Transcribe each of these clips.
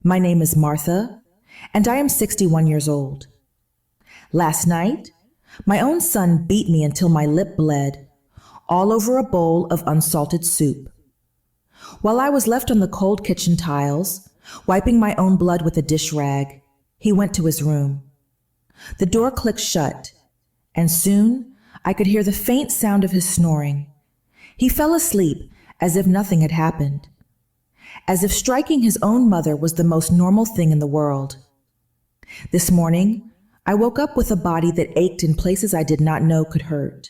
My name is Martha, and I am 61 years old. Last night, my own son beat me until my lip bled, all over a bowl of unsalted soup. While I was left on the cold kitchen tiles, wiping my own blood with a dish rag, he went to his room. The door clicked shut, and soon I could hear the faint sound of his snoring. He fell asleep as if nothing had happened, as if striking his own mother was the most normal thing in the world. This morning, I woke up with a body that ached in places I did not know could hurt.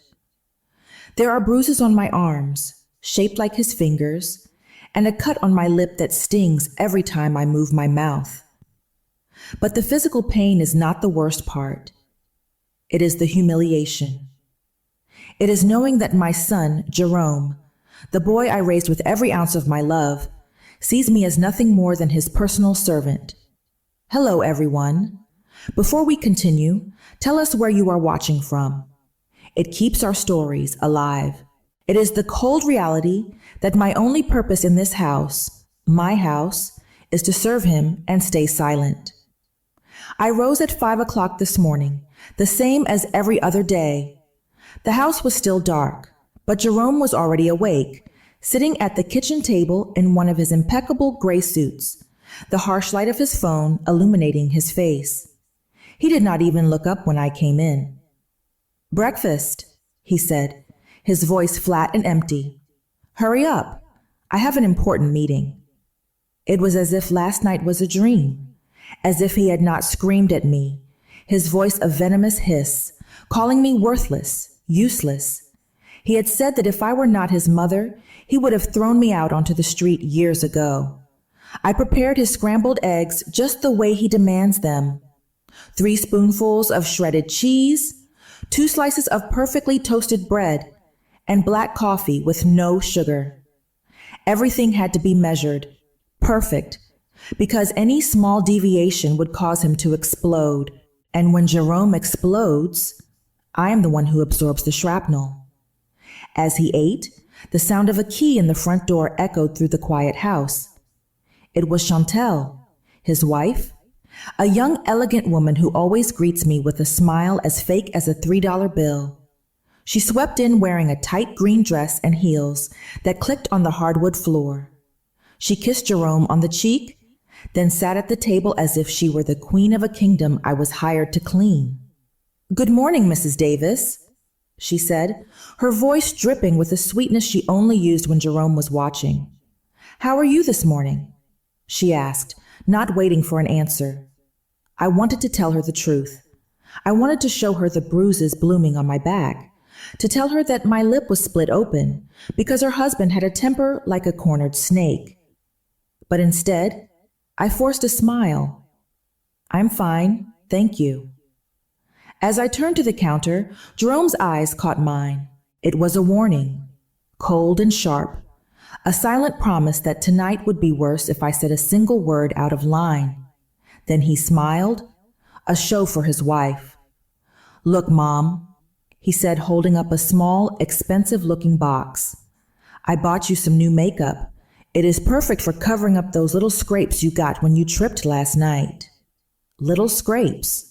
There are bruises on my arms, shaped like his fingers, and a cut on my lip that stings every time I move my mouth. But the physical pain is not the worst part. It is the humiliation. It is knowing that my son, Jerome, the boy I raised with every ounce of my love, sees me as nothing more than his personal servant. Hello, everyone. Before we continue, tell us where you are watching from. It keeps our stories alive. It is the cold reality that my only purpose in this house, my house, is to serve him and stay silent. I rose at 5 o'clock this morning, the same as every other day. The house was still dark, but Jerome was already awake, sitting at the kitchen table in one of his impeccable gray suits, the harsh light of his phone illuminating his face. He did not even look up when I came in. "Breakfast," he said, his voice flat and empty. "Hurry up. I have an important meeting." It was as if last night was a dream, as if he had not screamed at me, his voice a venomous hiss, calling me worthless, useless. He had said that if I were not his mother, he would have thrown me out onto the street years ago. I prepared his scrambled eggs just the way he demands them. 3 spoonfuls of shredded cheese, 2 slices of perfectly toasted bread, and black coffee with no sugar. Everything had to be measured, perfect, because any small deviation would cause him to explode. And when Jerome explodes, I am the one who absorbs the shrapnel. As he ate, the sound of a key in the front door echoed through the quiet house. It was Chantel, his wife, a young, elegant woman who always greets me with a smile as fake as a $3 bill. She swept in wearing a tight green dress and heels that clicked on the hardwood floor. She kissed Jerome on the cheek, then sat at the table as if she were the queen of a kingdom I was hired to clean. "Good morning, Mrs. Davis," she said, her voice dripping with a sweetness she only used when Jerome was watching. "How are you this morning?" she asked, not waiting for an answer. I wanted to tell her the truth. I wanted to show her the bruises blooming on my back, to tell her that my lip was split open because her husband had a temper like a cornered snake. But instead, I forced a smile. "I'm fine, thank you." As I turned to the counter, Jerome's eyes caught mine. It was a warning, cold and sharp, a silent promise that tonight would be worse if I said a single word out of line. Then he smiled, a show for his wife. "Look, Mom," he said, holding up a small, expensive-looking box. "I bought you some new makeup. It is perfect for covering up those little scrapes you got when you tripped last night." Little scrapes.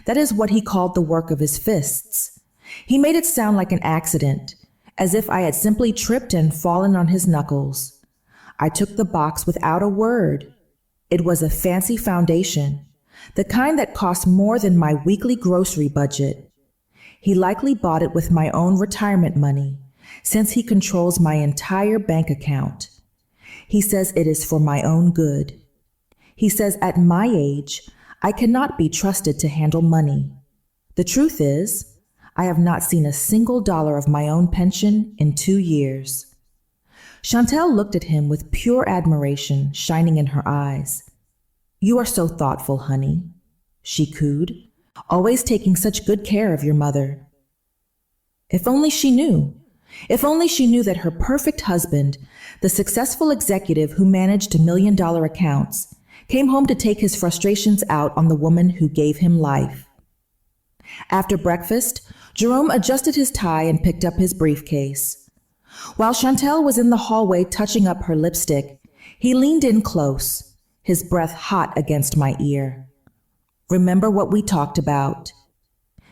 That is what he called the work of his fists. He made it sound like an accident, as if I had simply tripped and fallen on his knuckles. I took the box without a word. It was a fancy foundation, the kind that cost more than my weekly grocery budget. He likely bought it with my own retirement money, since he controls my entire bank account. He says it is for my own good. He says at my age, I cannot be trusted to handle money. The truth is, I have not seen a single dollar of my own pension in 2 years. Chantel looked at him with pure admiration shining in her eyes. "You are so thoughtful, honey," she cooed, "always taking such good care of your mother." If only she knew. If only she knew that her perfect husband, the successful executive who managed $1-million accounts, came home to take his frustrations out on the woman who gave him life. After breakfast, Jerome adjusted his tie and picked up his briefcase. While Chantel was in the hallway touching up her lipstick, he leaned in close, his breath hot against my ear. "Remember what we talked about,"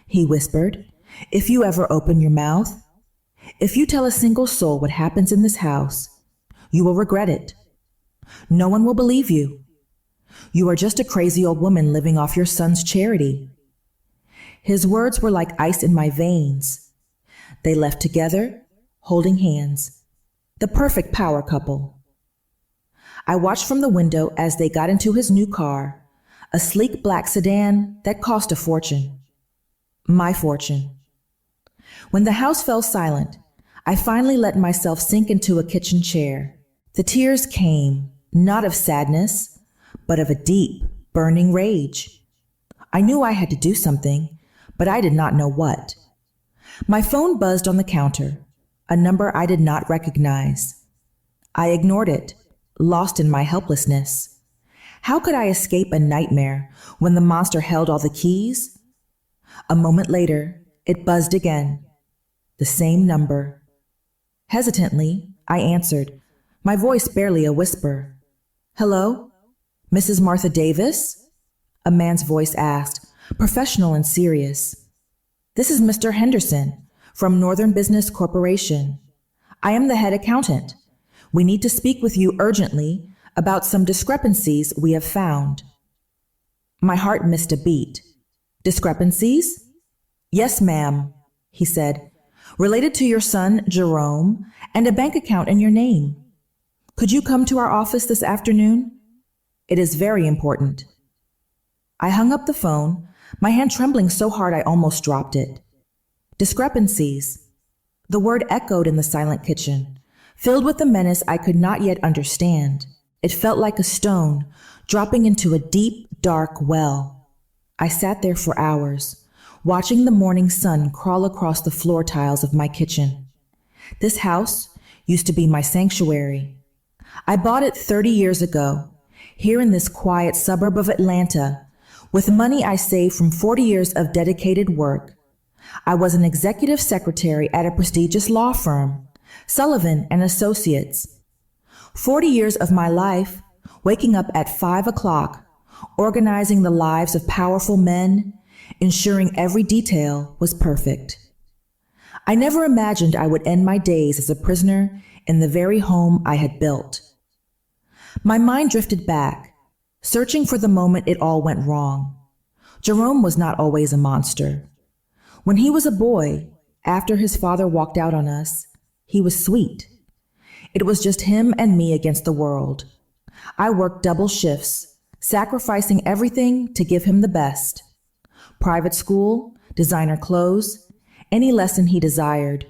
he whispered. "If you ever open your mouth, if you tell a single soul what happens in this house, you will regret it. No one will believe you. You are just a crazy old woman living off your son's charity." His words were like ice in my veins. They left together, holding hands. The perfect power couple. I watched from the window as they got into his new car, a sleek black sedan that cost a fortune. My fortune. When the house fell silent, I finally let myself sink into a kitchen chair. The tears came, not of sadness, but of a deep, burning rage. I knew I had to do something, but I did not know what. My phone buzzed on the counter, a number I did not recognize. I ignored it, lost in my helplessness. How could I escape a nightmare when the monster held all the keys? A moment later, it buzzed again. The same number. Hesitantly, I answered, my voice barely a whisper. "Hello? Mrs. Martha Davis?" A man's voice asked, professional and serious. "This is Mr. Henderson from Northern Business Corporation. I am the head accountant. We need to speak with you urgently about some discrepancies we have found." My heart missed a beat. "Discrepancies?" "Yes, ma'am," he said, "related to your son, Jerome, and a bank account in your name. Could you come to our office this afternoon? It is very important." I hung up the phone, my hand trembling so hard I almost dropped it. Discrepancies. The word echoed in the silent kitchen, filled with a menace I could not yet understand. It felt like a stone dropping into a deep, dark well. I sat there for hours, watching the morning sun crawl across the floor tiles of my kitchen. This house used to be my sanctuary. I bought it 30 years ago, here in this quiet suburb of Atlanta, with money I saved from 40 years of dedicated work. I was an executive secretary at a prestigious law firm, Sullivan and Associates. 40 years of my life, waking up at 5 o'clock, organizing the lives of powerful men, ensuring every detail was perfect. I never imagined I would end my days as a prisoner in the very home I had built. My mind drifted back, searching for the moment it all went wrong. Jerome was not always a monster. When he was a boy, after his father walked out on us, he was sweet. It was just him and me against the world. I worked double shifts, sacrificing everything to give him the best. Private school, designer clothes, any lesson he desired.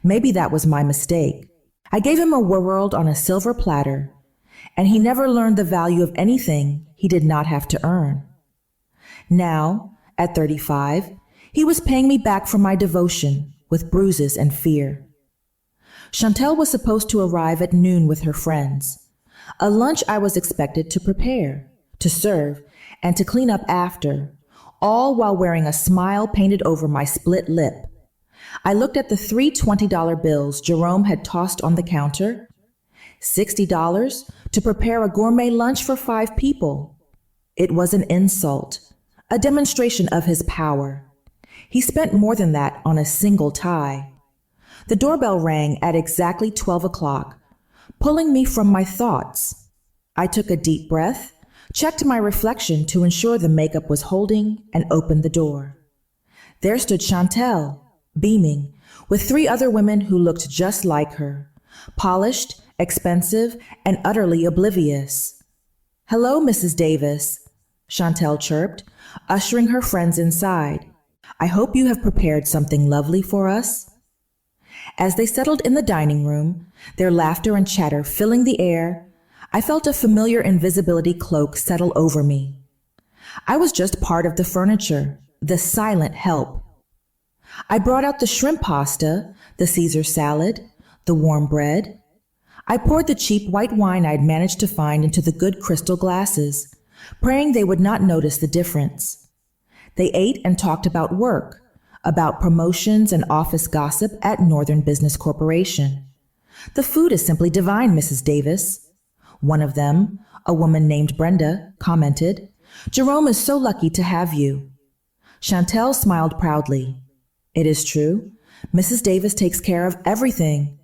Maybe that was my mistake. I gave him a world on a silver platter, and he never learned the value of anything he did not have to earn. Now, at 35, he was paying me back for my devotion with bruises and fear. Chantel was supposed to arrive at noon with her friends, a lunch I was expected to prepare, to serve, and to clean up after, all while wearing a smile painted over my split lip. I looked at the three $20 bills Jerome had tossed on the counter. $60 to prepare a gourmet lunch for 5 people. It was an insult, a demonstration of his power. He spent more than that on a single tie. The doorbell rang at exactly 12 o'clock, pulling me from my thoughts. I took a deep breath, checked my reflection to ensure the makeup was holding, and opened the door. There stood Chantel, beaming, with 3 other women who looked just like her, polished, expensive, and utterly oblivious. "Hello, Mrs. Davis," Chantel chirped, ushering her friends inside. "I hope you have prepared something lovely for us." As they settled in the dining room, their laughter and chatter filling the air, I felt a familiar invisibility cloak settle over me. I was just part of the furniture, the silent help. I brought out the shrimp pasta, the Caesar salad, the warm bread. I poured the cheap white wine I'd managed to find into the good crystal glasses, praying they would not notice the difference. They ate and talked about work, about promotions and office gossip at Northern Business Corporation. "The food is simply divine, Mrs. Davis." One of them, a woman named Brenda commented. "Jerome is so lucky to have you." Chantel smiled proudly. "It is true. Mrs. Davis takes care of everything.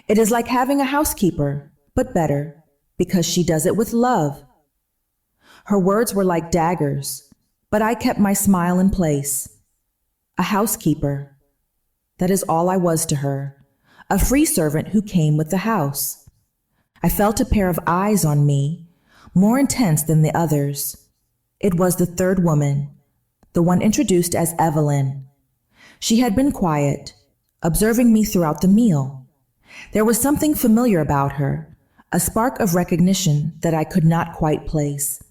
It is like having a housekeeper, but better, because she does it with love." Her words were like daggers, but I kept my smile in place. A housekeeper. That is all I was to her, a free servant who came with the house. I felt a pair of eyes on me, more intense than the others. It was the third woman, the one introduced as Evelyn. She had been quiet, observing me throughout the meal. There was something familiar about her, a spark of recognition that I could not quite place.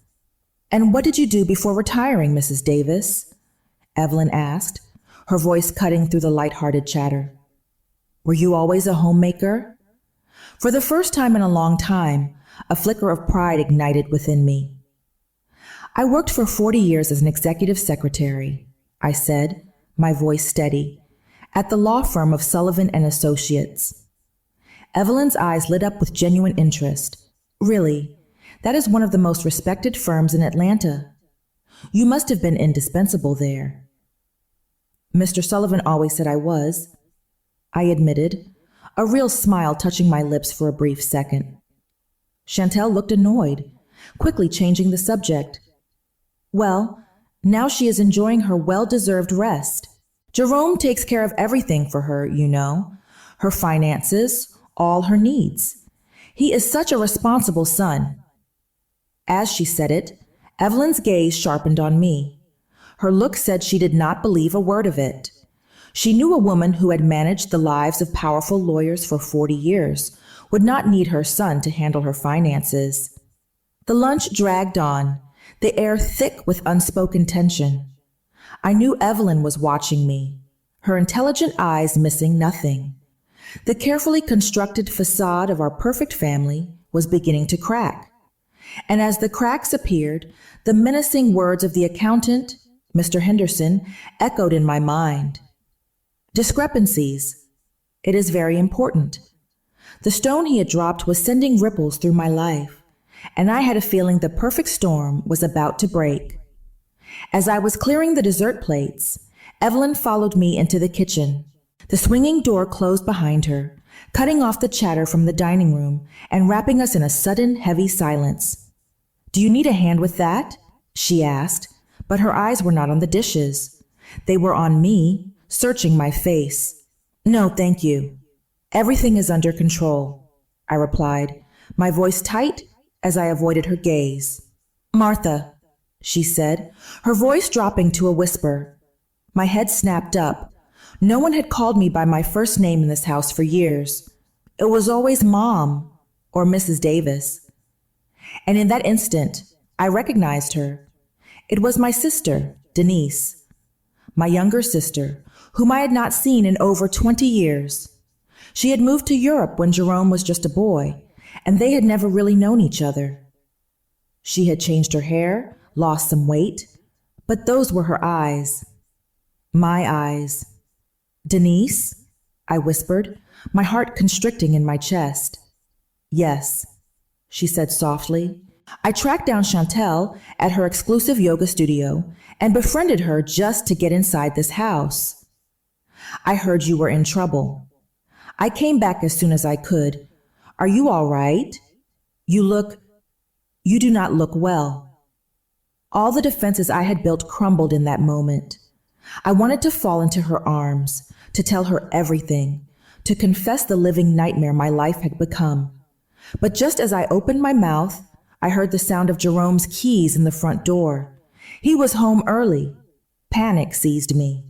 "And what did you do before retiring, Mrs. Davis?" Evelyn asked, her voice cutting through the light-hearted chatter. "Were you always a homemaker?" For the first time in a long time, a flicker of pride ignited within me. "I worked for 40 years as an executive secretary," I said, my voice steady, "at the law firm of Sullivan and Associates." Evelyn's eyes lit up with genuine interest. "Really? That is one of the most respected firms in Atlanta. You must have been indispensable there." "Mr. Sullivan always said I was," I admitted, a real smile touching my lips for a brief second. Chantel looked annoyed, quickly changing the subject. "Well, now she is enjoying her well-deserved rest. Jerome takes care of everything for her, you know, her finances, all her needs. He is such a responsible son." As she said it, Evelyn's gaze sharpened on me. Her look said she did not believe a word of it. She knew a woman who had managed the lives of powerful lawyers for 40 years would not need her son to handle her finances. The lunch dragged on, the air thick with unspoken tension. I knew Evelyn was watching me, her intelligent eyes missing nothing. The carefully constructed facade of our perfect family was beginning to crack. And as the cracks appeared, the menacing words of the accountant, Mr. Henderson, echoed in my mind. Discrepancies. It is very important. The stone he had dropped was sending ripples through my life, and I had a feeling the perfect storm was about to break. As I was clearing the dessert plates, Evelyn followed me into the kitchen. The swinging door closed behind her, cutting off the chatter from the dining room and wrapping us in a sudden, heavy silence. "Do you need a hand with that?" she asked, but her eyes were not on the dishes. They were on me, searching my face. "No, thank you. Everything is under control," I replied, my voice tight as I avoided her gaze. "Martha," she said, her voice dropping to a whisper. My head snapped up. No one had called me by my first name in this house for years. It was always Mom or Mrs. Davis. And in that instant, I recognized her. It was my sister, Denise, my younger sister, whom I had not seen in over 20 years. She had moved to Europe when Jerome was just a boy, and they had never really known each other. She had changed her hair, lost some weight, but those were her eyes. My eyes. "Denise?" I whispered, my heart constricting in my chest. "Yes," she said softly. I tracked down Chantel at her exclusive yoga studio and befriended her just to get inside this house. "I heard you were in trouble. I came back as soon as I could. Are you all right? You do not look well." All the defenses I had built crumbled in that moment. I wanted to fall into her arms, to tell her everything, to confess the living nightmare my life had become. But just as I opened my mouth, I heard the sound of Jerome's keys in the front door. He was home early. Panic seized me.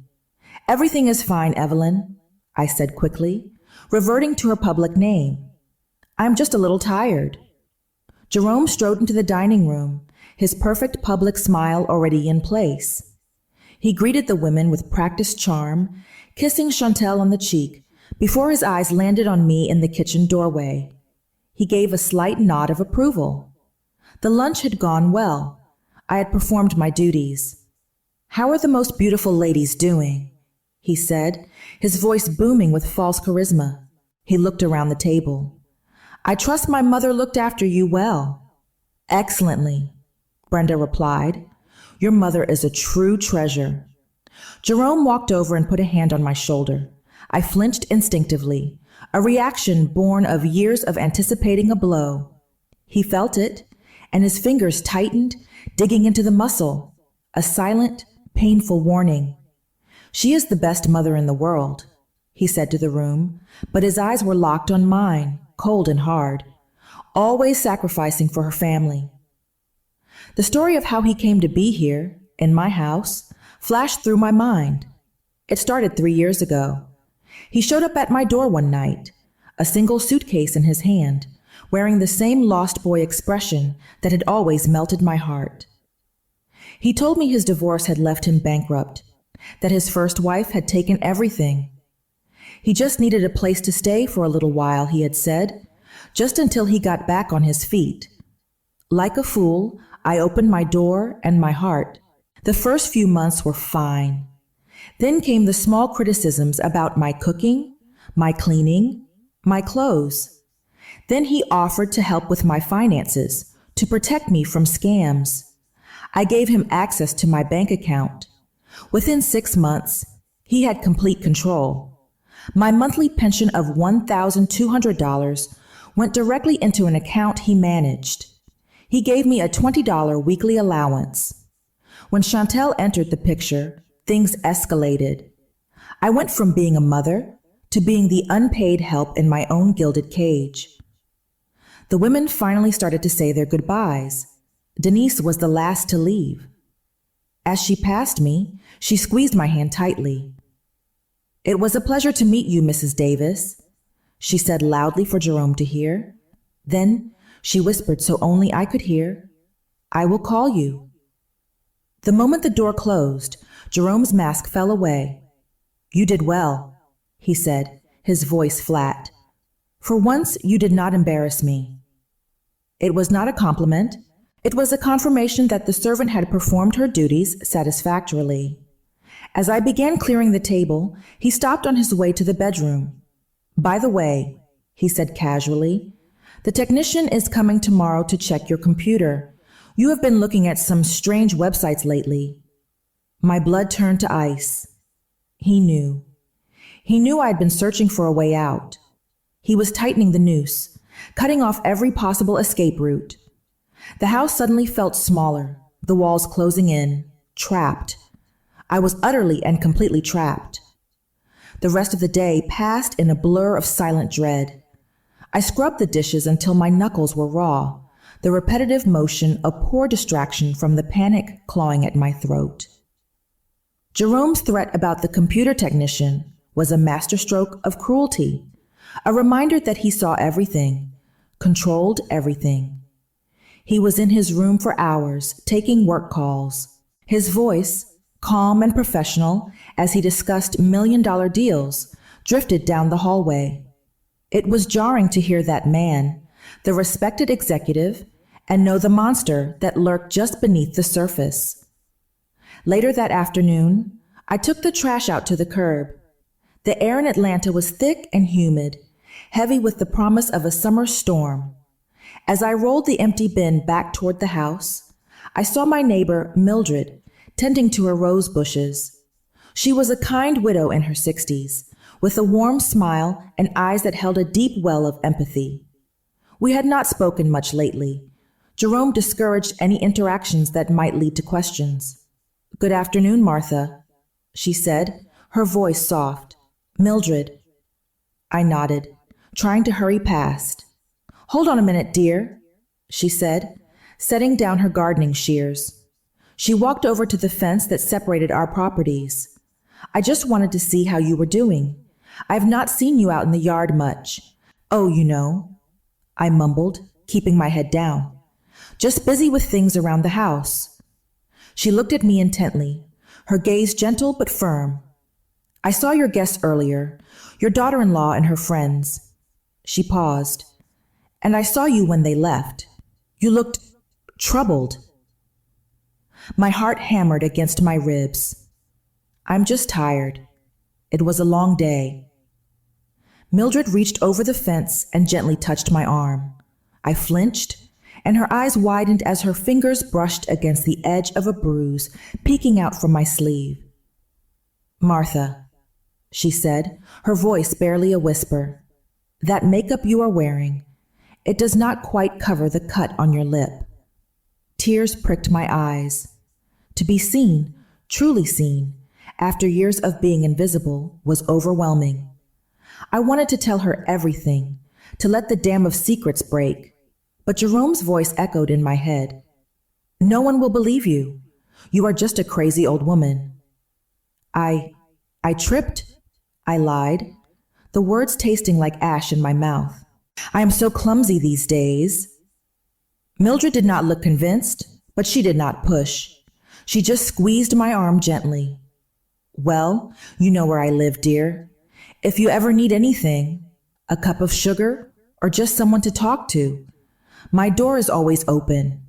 "Everything is fine, Evelyn," I said quickly, reverting to her public name. "I'm just a little tired." Jerome strode into the dining room, his perfect public smile already in place. He greeted the women with practiced charm, kissing Chantel on the cheek before his eyes landed on me in the kitchen doorway. He gave a slight nod of approval. The lunch had gone well. I had performed my duties. "How are the most beautiful ladies doing?" he said, his voice booming with false charisma. He looked around the table. "I trust my mother looked after you well." Excellently, Brenda replied. Your mother is a true treasure. Jerome walked over and put a hand on my shoulder. I flinched instinctively, a reaction born of years of anticipating a blow. He felt it, and his fingers tightened, digging into the muscle, a silent, painful warning. She is the best mother in the world, he said to the room, but his eyes were locked on mine, cold and hard, always sacrificing for her family. The story of how he came to be here, in my house, flashed through my mind. It started 3 years ago. He showed up at my door one night, a single suitcase in his hand, wearing the same lost boy expression that had always melted my heart. He told me his divorce had left him bankrupt, that his first wife had taken everything. He just needed a place to stay for a little while, he had said, just until he got back on his feet. Like a fool, I opened my door and my heart. The first few months were fine. Then came the small criticisms about my cooking, my cleaning, my clothes. Then he offered to help with my finances, to protect me from scams. I gave him access to my bank account. Within 6 months, he had complete control. My monthly pension of $1,200 went directly into an account he managed. He gave me a $20 weekly allowance. When Chantel entered the picture, things escalated. I went from being a mother to being the unpaid help in my own gilded cage. The women finally started to say their goodbyes. Denise was the last to leave. As she passed me, she squeezed my hand tightly. It was a pleasure to meet you, Mrs. Davis, she said loudly for Jerome to hear. Then she whispered so only I could hear, I will call you. The moment the door closed, Jerome's mask fell away. You did well, he said, his voice flat. For once, you did not embarrass me. It was not a compliment. It was a confirmation that the servant had performed her duties satisfactorily. As I began clearing the table, he stopped on his way to the bedroom. By the way, he said casually, the technician is coming tomorrow to check your computer. You have been looking at some strange websites lately. My blood turned to ice. He knew. He knew I'd been searching for a way out. He was tightening the noose, cutting off every possible escape route. The house suddenly felt smaller, the walls closing in, trapped. I was utterly and completely trapped. The rest of the day passed in a blur of silent dread. I scrubbed the dishes until my knuckles were raw, the repetitive motion a poor distraction from the panic clawing at my throat. Jerome's threat about the computer technician was a masterstroke of cruelty, a reminder that he saw everything, controlled everything. He was in his room for hours, taking work calls. His voice, calm and professional as he discussed million-dollar deals, drifted down the hallway. It was jarring to hear that man, the respected executive, and know the monster that lurked just beneath the surface. Later that afternoon, I took the trash out to the curb. The air in Atlanta was thick and humid, heavy with the promise of a summer storm. As I rolled the empty bin back toward the house, I saw my neighbor, Mildred, tending to her rose bushes. She was a kind widow in her 60s, with a warm smile and eyes that held a deep well of empathy. We had not spoken much lately. Jerome discouraged any interactions that might lead to questions. Good afternoon, Martha, she said, her voice soft. Mildred. I nodded, trying to hurry past. Hold on a minute, dear, she said, setting down her gardening shears. She walked over to the fence that separated our properties. I just wanted to see how you were doing. I've not seen you out in the yard much. Oh, you know, I mumbled, keeping my head down. Just busy with things around the house. She looked at me intently, her gaze gentle but firm. I saw your guests earlier, your daughter-in-law and her friends. She paused. And I saw you when they left. You looked troubled. My heart hammered against my ribs. I'm just tired. It was a long day. Mildred reached over the fence and gently touched my arm. I flinched, and her eyes widened as her fingers brushed against the edge of a bruise peeking out from my sleeve. "Martha," she said, her voice barely a whisper, "that makeup you are wearing, it does not quite cover the cut on your lip." Tears pricked my eyes. To be seen, truly seen, after years of being invisible, was overwhelming. I wanted to tell her everything, to let the dam of secrets break, but Jerome's voice echoed in my head. "No one will believe you. You are just a crazy old woman." I tripped, I lied, the words tasting like ash in my mouth. "I am so clumsy these days." Mildred did not look convinced, but she did not push. She just squeezed my arm gently. "Well, you know where I live, dear. If you ever need anything, a cup of sugar, or just someone to talk to, my door is always open,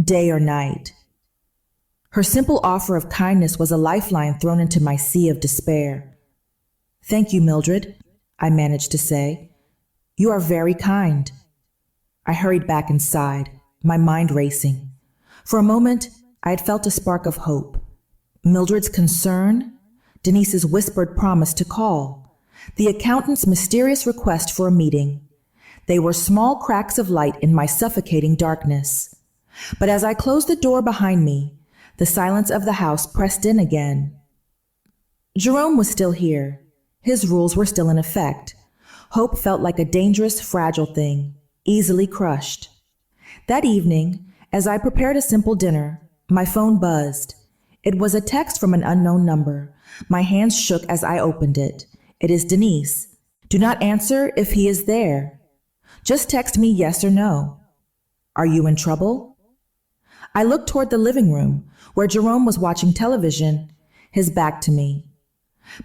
day or night." Her simple offer of kindness was a lifeline thrown into my sea of despair. "Thank you, Mildred," I managed to say. "You are very kind." I hurried back inside, my mind racing. For a moment, I had felt a spark of hope. Mildred's concern, Denise's whispered promise to call, the accountant's mysterious request for a meeting. They were small cracks of light in my suffocating darkness. But as I closed the door behind me, the silence of the house pressed in again. Jerome was still here. His rules were still in effect. Hope felt like a dangerous, fragile thing, easily crushed. That evening, as I prepared a simple dinner, my phone buzzed. It was a text from an unknown number. My hands shook as I opened it. "It is Denise. Do not answer if he is there. Just text me yes or no. Are you in trouble?" I looked toward the living room, where Jerome was watching television, his back to me.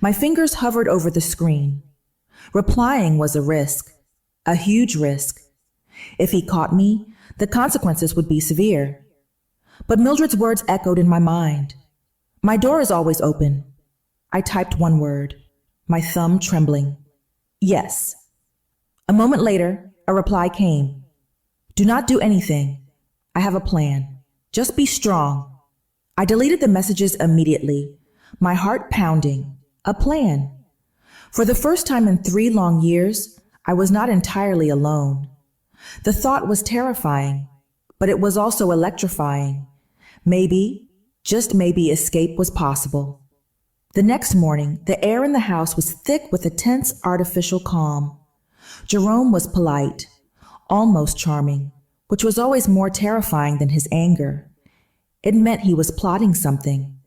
My fingers hovered over the screen. Replying was a risk, a huge risk. If he caught me, the consequences would be severe. But Mildred's words echoed in my mind. "My door is always open." I typed one word, my thumb trembling. "Yes." A moment later, a reply came. "Do not do anything. I have a plan. Just be strong." I deleted the messages immediately, my heart pounding. A plan. For the first time in 3 long years, I was not entirely alone. The thought was terrifying, but it was also electrifying. Maybe, just maybe, escape was possible. The next morning, the air in the house was thick with a tense, artificial calm. Jerome was polite, almost charming, which was always more terrifying than his anger. It meant he was plotting something.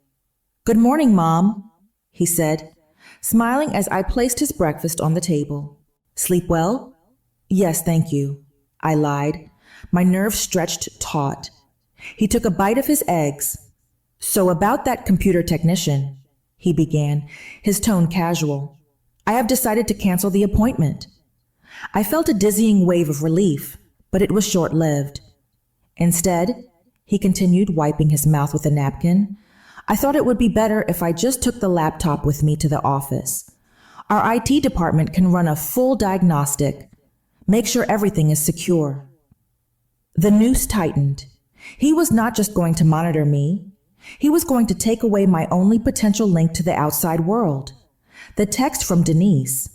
"Good morning, Mom," he said, smiling as I placed his breakfast on the table. "Sleep well?" "Yes, thank you," I lied, my nerves stretched taut. He took a bite of his eggs. "So about that computer technician," he began, his tone casual. "I have decided to cancel the appointment." I felt a dizzying wave of relief, but it was short-lived. "Instead," he continued, wiping his mouth with a napkin, "I thought it would be better if I just took the laptop with me to the office. Our IT department can run a full diagnostic, make sure everything is secure." The noose tightened. He was not just going to monitor me. He was going to take away my only potential link to the outside world. The text from Denise,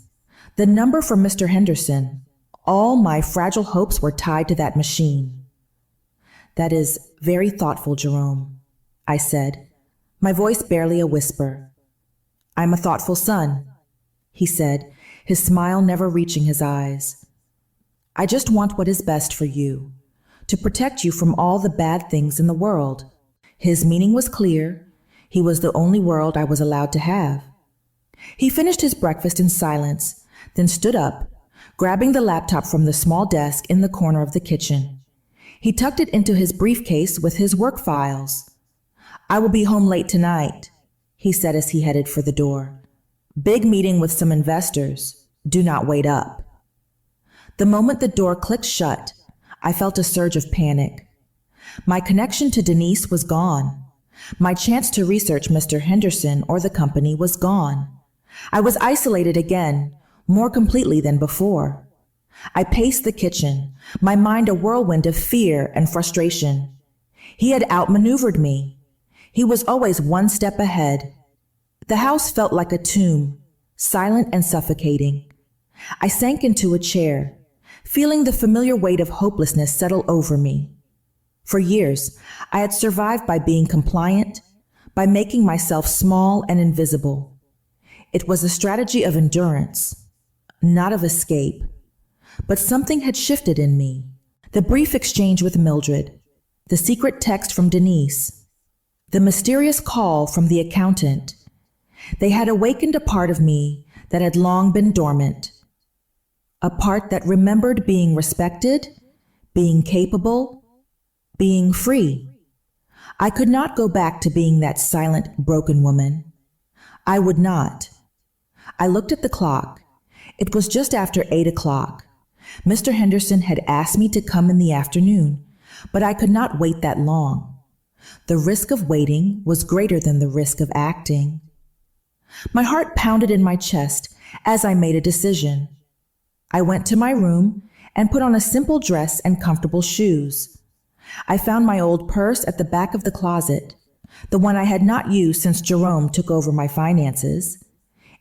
the number from Mr. Henderson, all my fragile hopes were tied to that machine. "That is very thoughtful, Jerome," I said, my voice barely a whisper. "I'm a thoughtful son," he said, his smile never reaching his eyes. "I just want what is best for you, to protect you from all the bad things in the world." His meaning was clear. He was the only world I was allowed to have. He finished his breakfast in silence, then stood up, grabbing the laptop from the small desk in the corner of the kitchen. He tucked it into his briefcase with his work files. "I will be home late tonight," he said as he headed for the door. "Big meeting with some investors. Do not wait up." The moment the door clicked shut, I felt a surge of panic. My connection to Denise was gone. My chance to research Mr. Henderson or the company was gone. I was isolated again, more completely than before. I paced the kitchen, my mind a whirlwind of fear and frustration. He had outmaneuvered me. He was always one step ahead. The house felt like a tomb, silent and suffocating. I sank into a chair, feeling the familiar weight of hopelessness settle over me. For years, I had survived by being compliant, by making myself small and invisible. It was a strategy of endurance, not of escape. But something had shifted in me. The brief exchange with Mildred, the secret text from Denise, the mysterious call from the accountant. They had awakened a part of me that had long been dormant. A part that remembered being respected, being capable, being free. I could not go back to being that silent, broken woman. I would not. I looked at the clock. It was just after 8 o'clock. Mr. Henderson had asked me to come in the afternoon, but I could not wait that long. The risk of waiting was greater than the risk of acting. My heart pounded in my chest as I made a decision. I went to my room and put on a simple dress and comfortable shoes. I found my old purse at the back of the closet, the one I had not used since Jerome took over my finances.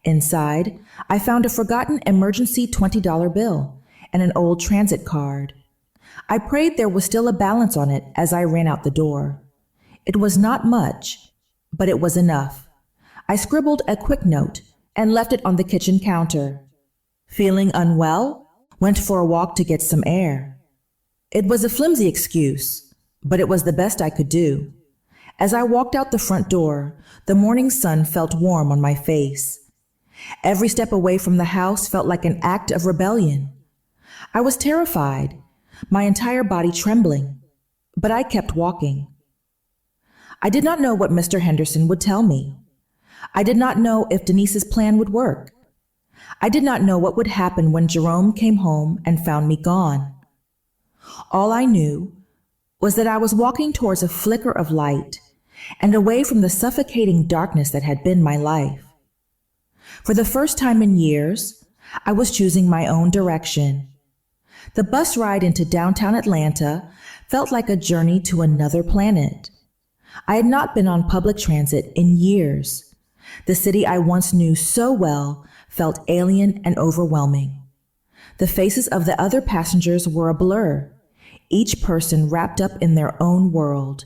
Inside, I found a forgotten emergency $20 bill and an old transit card. I prayed there was still a balance on it as I ran out the door. It was not much, but it was enough. I scribbled a quick note and left it on the kitchen counter. Feeling unwell? Went for a walk to get some air. It was a flimsy excuse, but it was the best I could do. As I walked out the front door, the morning sun felt warm on my face. Every step away from the house felt like an act of rebellion. I was terrified, my entire body trembling, but I kept walking. I did not know what Mr. Henderson would tell me. I did not know if Denise's plan would work. I did not know what would happen when Jerome came home and found me gone. All I knew was that I was walking towards a flicker of light and away from the suffocating darkness that had been my life. For the first time in years, I was choosing my own direction. The bus ride into downtown Atlanta felt like a journey to another planet. I had not been on public transit in years. The city I once knew so well felt alien and overwhelming. The faces of the other passengers were a blur, each person wrapped up in their own world.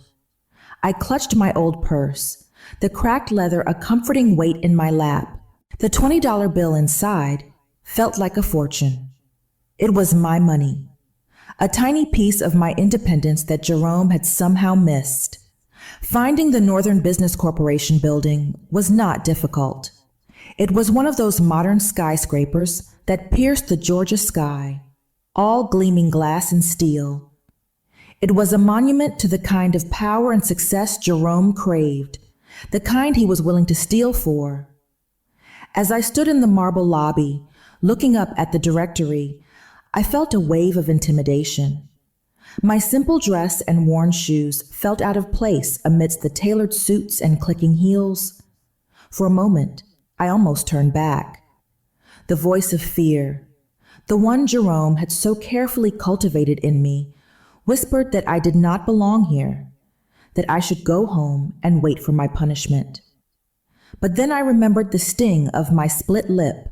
I clutched my old purse, the cracked leather a comforting weight in my lap. The $20 bill inside felt like a fortune. It was my money, a tiny piece of my independence that Jerome had somehow missed. Finding the Northern Business Corporation building was not difficult. It was one of those modern skyscrapers that pierced the Georgia sky, all gleaming glass and steel. It was a monument to the kind of power and success Jerome craved, the kind he was willing to steal for. As I stood in the marble lobby, looking up at the directory, I felt a wave of intimidation. My simple dress and worn shoes felt out of place amidst the tailored suits and clicking heels. For a moment, I almost turned back. The voice of fear, the one Jerome had so carefully cultivated in me, whispered that I did not belong here, that I should go home and wait for my punishment. But then I remembered the sting of my split lip,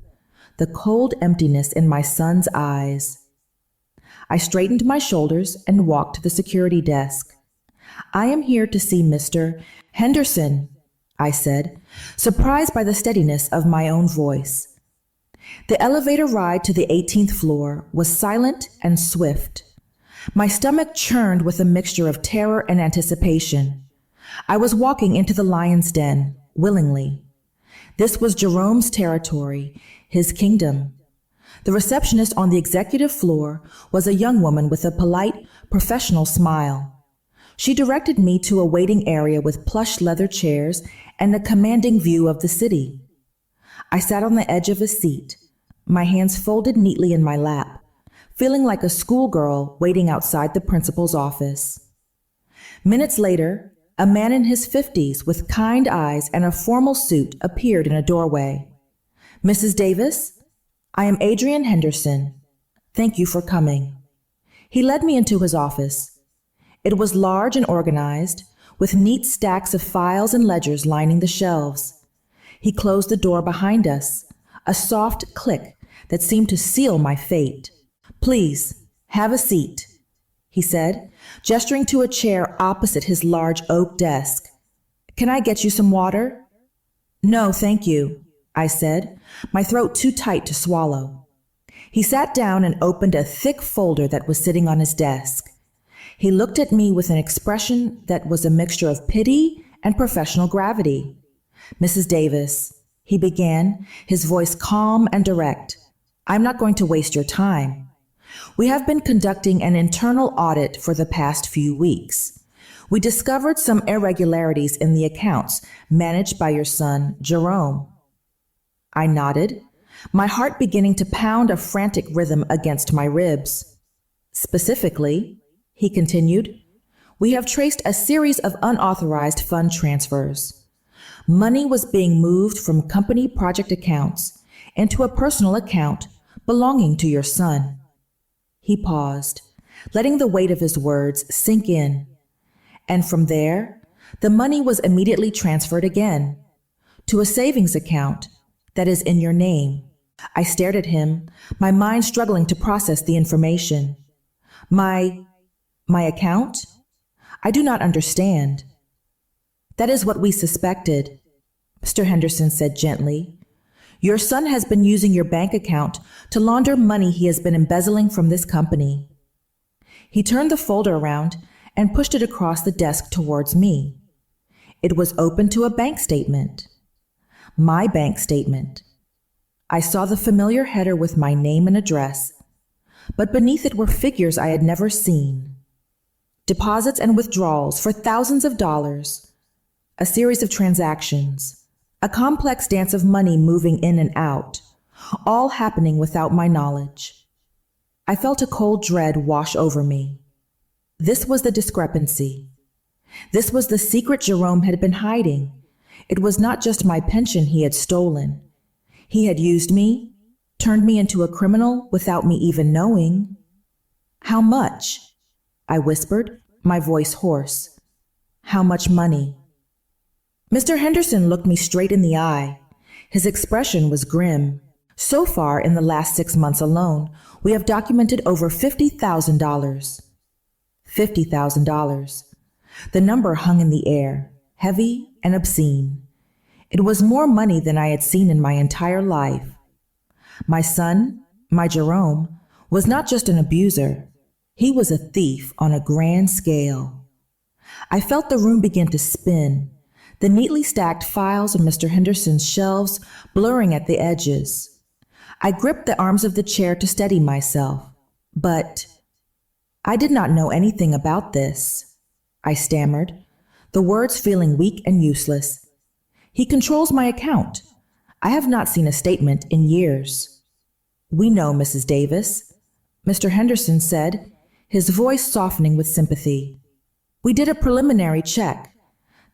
the cold emptiness in my son's eyes. I straightened my shoulders and walked to the security desk. "I am here to see Mr. Henderson," I said, surprised by the steadiness of my own voice. The elevator ride to the 18th floor was silent and swift. My stomach churned with a mixture of terror and anticipation. I was walking into the lion's den, willingly. This was Jerome's territory, his kingdom. The receptionist on the executive floor was a young woman with a polite, professional smile. She directed me to a waiting area with plush leather chairs and a commanding view of the city. I sat on the edge of a seat, my hands folded neatly in my lap, feeling like a schoolgirl waiting outside the principal's office. Minutes later, a man in his 50s with kind eyes and a formal suit appeared in a doorway. "Mrs. Davis? I am Adrian Henderson." Thank you for coming." He led me into his office. It was large and organized, with neat stacks of files and ledgers lining the shelves. He closed the door behind us, a soft click that seemed to seal my fate. "Please, have a seat," he said, gesturing to a chair opposite his large oak desk. "Can I get you some water?" "No, thank you," I said, my throat too tight to swallow. He sat down and opened a thick folder that was sitting on his desk. He looked at me with an expression that was a mixture of pity and professional gravity. "Mrs. Davis," he began, his voice calm and direct, "I'm not going to waste your time. We have been conducting an internal audit for the past few weeks. We discovered some irregularities in the accounts managed by your son, Jerome." I nodded, my heart beginning to pound a frantic rhythm against my ribs. "Specifically," he continued, "we have traced a series of unauthorized fund transfers. Money was being moved from company project accounts into a personal account belonging to your son." He paused, letting the weight of his words sink in. "And from there, the money was immediately transferred again to a savings account that is in your name." I stared at him, my mind struggling to process the information. My account? I do not understand." "That is what we suspected," Mr. Henderson said gently. "Your son has been using your bank account to launder money he has been embezzling from this company." He turned the folder around and pushed it across the desk towards me. It was open to a bank statement. My bank statement. I saw the familiar header with my name and address, but beneath it were figures I had never seen. Deposits and withdrawals for thousands of dollars, a series of transactions, a complex dance of money moving in and out, all happening without my knowledge. I felt a cold dread wash over me. This was the discrepancy. This was the secret Jerome had been hiding. It was not just my pension he had stolen. He had used me, turned me into a criminal without me even knowing. "How much?" I whispered, my voice hoarse. "How much money?" Mr. Henderson looked me straight in the eye. His expression was grim. "So far, in the last 6 months alone, we have documented over $50,000. $50,000. The number hung in the air, heavy and obscene. It was more money than I had seen in my entire life. My son, my Jerome, was not just an abuser. He was a thief on a grand scale. I felt the room begin to spin, the neatly stacked files on Mr. Henderson's shelves blurring at the edges. I gripped the arms of the chair to steady myself, but I did not know anything about this, I stammered, the words feeling weak and useless. "He controls my account. I have not seen a statement in years." "We know, Mrs. Davis," Mr. Henderson said, his voice softening with sympathy. "We did a preliminary check.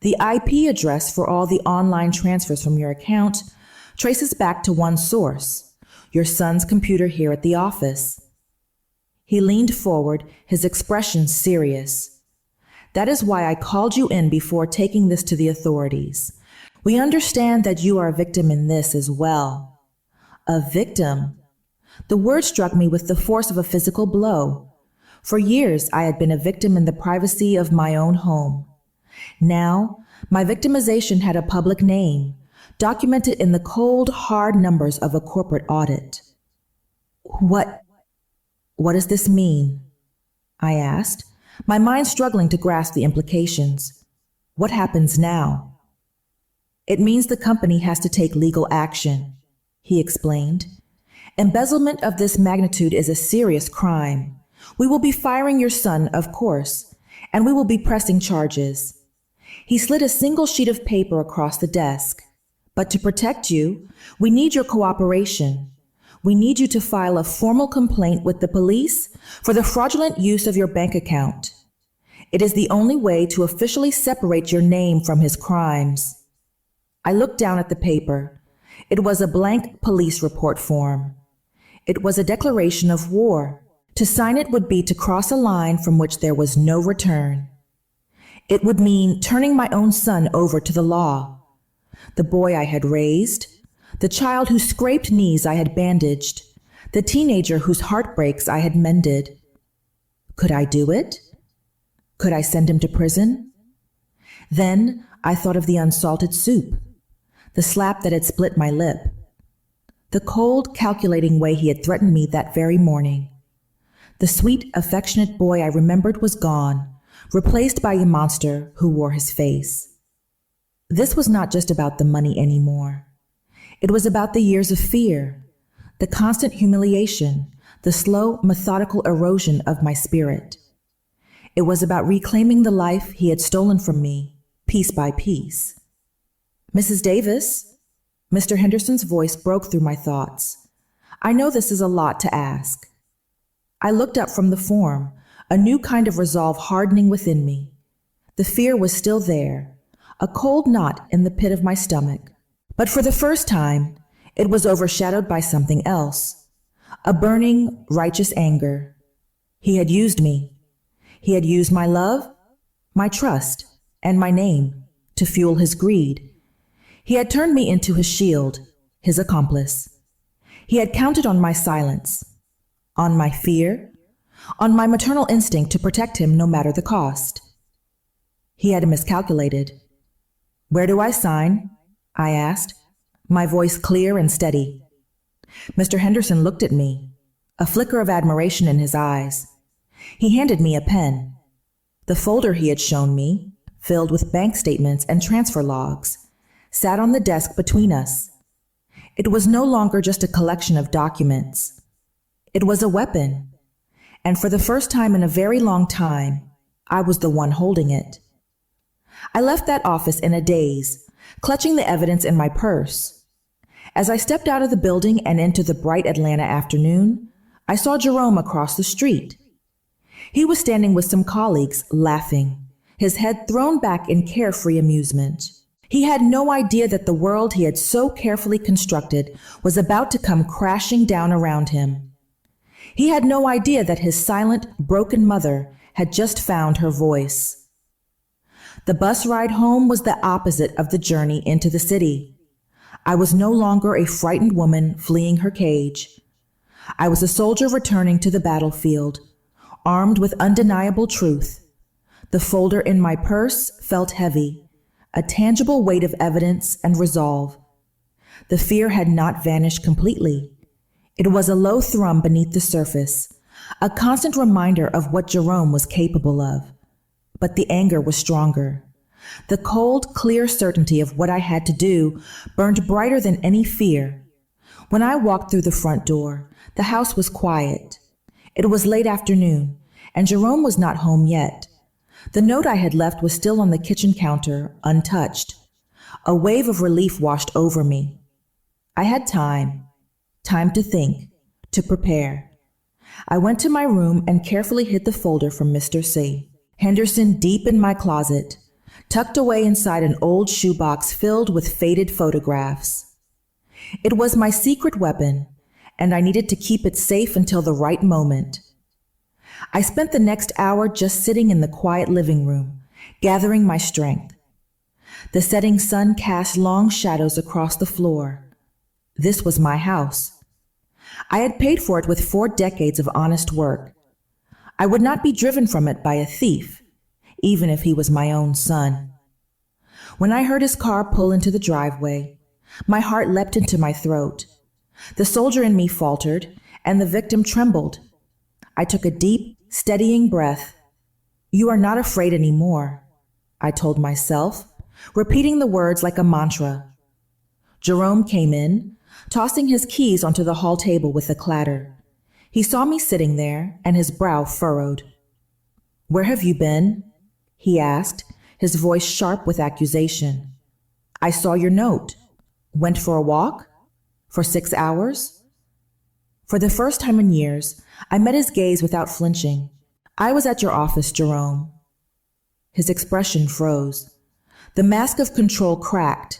The IP address for all the online transfers from your account traces back to one source, your son's computer here at the office." He leaned forward, his expression serious. "That is why I called you in before taking this to the authorities. We understand that you are a victim in this as well." A victim? The word struck me with the force of a physical blow. For years, I had been a victim in the privacy of my own home. Now, my victimization had a public name, documented in the cold, hard numbers of a corporate audit. What does this mean?" I asked, my mind struggling to grasp the implications. "What happens now?" "It means the company has to take legal action," he explained. "Embezzlement of this magnitude is a serious crime. We will be firing your son, of course, and we will be pressing charges." He slid a single sheet of paper across the desk. "But to protect you, we need your cooperation. We need you to file a formal complaint with the police for the fraudulent use of your bank account. It is the only way to officially separate your name from his crimes." I looked down at the paper. It was a blank police report form. It was a declaration of war, To sign it would be to cross a line from which there was no return. It would mean turning my own son over to the law, the boy I had raised, the child whose scraped knees I had bandaged, the teenager whose heartbreaks I had mended. Could I do it? Could I send him to prison? Then I thought of the unsalted soup, the slap that had split my lip, the cold, calculating way he had threatened me that very morning. The sweet, affectionate boy I remembered was gone, replaced by a monster who wore his face. This was not just about the money anymore. It was about the years of fear, the constant humiliation, the slow, methodical erosion of my spirit. It was about reclaiming the life he had stolen from me, piece by piece. Mrs. Davis, Mr. Henderson's voice broke through my thoughts. I know this is a lot to ask. I looked up from the form, a new kind of resolve hardening within me. The fear was still there, a cold knot in the pit of my stomach. But for the first time, it was overshadowed by something else, a burning, righteous anger. He had used me. He had used my love, my trust, and my name to fuel his greed. He had turned me into his shield, his accomplice. He had counted on my silence, on my fear, on my maternal instinct to protect him no matter the cost. He had miscalculated. "Where do I sign?" I asked, my voice clear and steady. Mr. Henderson looked at me, a flicker of admiration in his eyes. He handed me a pen. The folder he had shown me, filled with bank statements and transfer logs, sat on the desk between us. It was no longer just a collection of documents. It was a weapon, and for the first time in a very long time, I was the one holding it. I left that office in a daze, clutching the evidence in my purse. As I stepped out of the building and into the bright Atlanta afternoon, I saw Jerome across the street. He was standing with some colleagues, laughing, his head thrown back in carefree amusement. He had no idea that the world he had so carefully constructed was about to come crashing down around him. He had no idea that his silent, broken mother had just found her voice. The bus ride home was the opposite of the journey into the city. I was no longer a frightened woman fleeing her cage. I was a soldier returning to the battlefield, armed with undeniable truth. The folder in my purse felt heavy, a tangible weight of evidence and resolve. The fear had not vanished completely. It was a low thrum beneath the surface, a constant reminder of what Jerome was capable of. But the anger was stronger. The cold, clear certainty of what I had to do burned brighter than any fear. When I walked through the front door, the house was quiet. It was late afternoon, and Jerome was not home yet. The note I had left was still on the kitchen counter, untouched. A wave of relief washed over me. I had time to think, to prepare. I went to my room and carefully hid the folder from Mr. C. Henderson deep in my closet, tucked away inside an old shoebox filled with faded photographs. It was my secret weapon, and I needed to keep it safe until the right moment. I spent the next hour just sitting in the quiet living room, gathering my strength. The setting sun cast long shadows across the floor. This was my house. I had paid for it with 4 decades of honest work. I would not be driven from it by a thief, even if he was my own son. When I heard his car pull into the driveway, my heart leapt into my throat. The soldier in me faltered, and the victim trembled. I took a deep, steadying breath. "You are not afraid anymore," I told myself, repeating the words like a mantra. Jerome came in, tossing his keys onto the hall table with a clatter. He saw me sitting there, and his brow furrowed. "Where have you been?" he asked, his voice sharp with accusation. "I saw your note. Went for a walk? For 6 hours?" For the first time in years, I met his gaze without flinching. "I was at your office, Jerome." His expression froze. The mask of control cracked,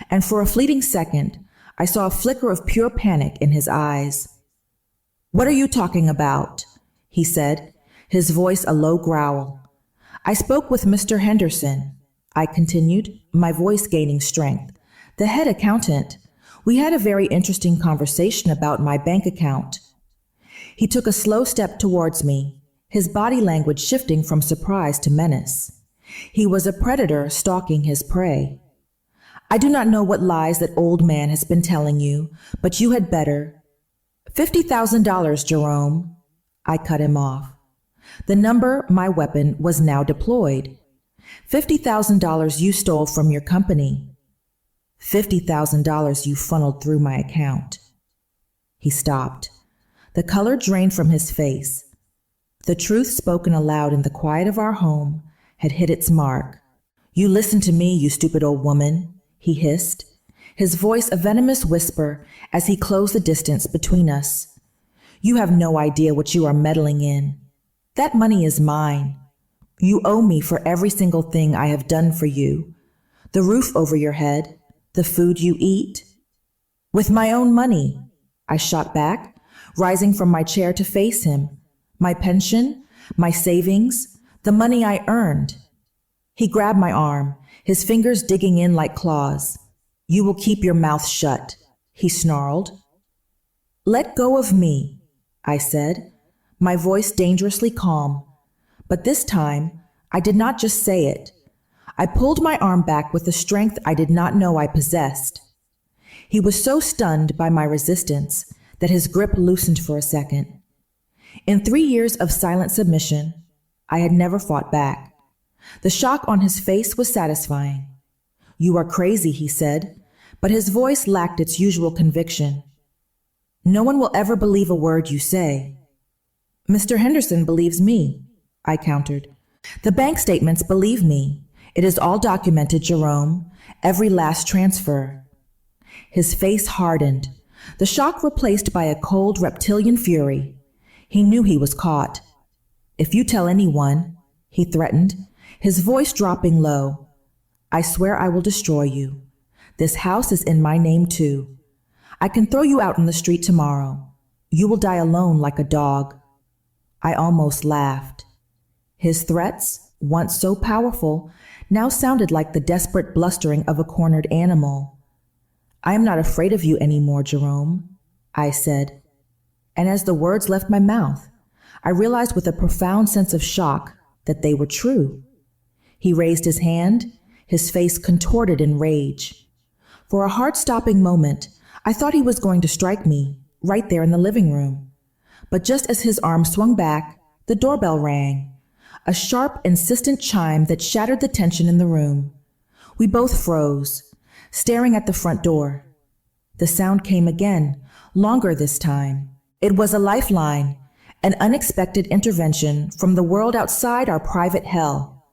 and for a fleeting second, I saw a flicker of pure panic in his eyes. "What are you talking about?" he said, his voice a low growl. I spoke with Mr. Henderson, I continued, my voice gaining strength, the head accountant. We had a very interesting conversation about my bank account. He took a slow step towards me, his body language shifting from surprise to menace. He was a predator stalking his prey. I do not know what lies that old man has been telling you, but you had better. $50,000, Jerome. I cut him off. The number, my weapon, was now deployed. $50,000 you stole from your company. $50,000 you funneled through my account. He stopped. The color drained from his face. The truth spoken aloud in the quiet of our home had hit its mark. You listen to me, you stupid old woman, he hissed, his voice a venomous whisper as he closed the distance between us. You have no idea what you are meddling in. That money is mine. You owe me for every single thing I have done for you. The roof over your head, the food you eat. With my own money, I shot back, rising from my chair to face him. My pension, my savings, the money I earned. He grabbed my arm, his fingers digging in like claws. You will keep your mouth shut, he snarled. Let go of me, I said, my voice dangerously calm. But this time, I did not just say it. I pulled my arm back with a strength I did not know I possessed. He was so stunned by my resistance that his grip loosened for a second. In 3 years of silent submission, I had never fought back. The shock on his face was satisfying. You are crazy, he said, but his voice lacked its usual conviction. No one will ever believe a word you say. Mr. Henderson believes me, I countered. The bank statements believe me. It is all documented, Jerome, every last transfer. His face hardened, the shock replaced by a cold reptilian fury. He knew he was caught. If you tell anyone, he threatened, his voice dropping low, I swear I will destroy you. This house is in my name too. I can throw you out in the street tomorrow. You will die alone like a dog. I almost laughed. His threats, once so powerful, now sounded like the desperate blustering of a cornered animal. I am not afraid of you anymore, Jerome, I said. And as the words left my mouth, I realized with a profound sense of shock that they were true. He raised his hand, his face contorted in rage. For a heart-stopping moment, I thought he was going to strike me, right there in the living room. But just as his arm swung back, the doorbell rang, a sharp, insistent chime that shattered the tension in the room. We both froze, staring at the front door. The sound came again, longer this time. It was a lifeline, an unexpected intervention from the world outside our private hell.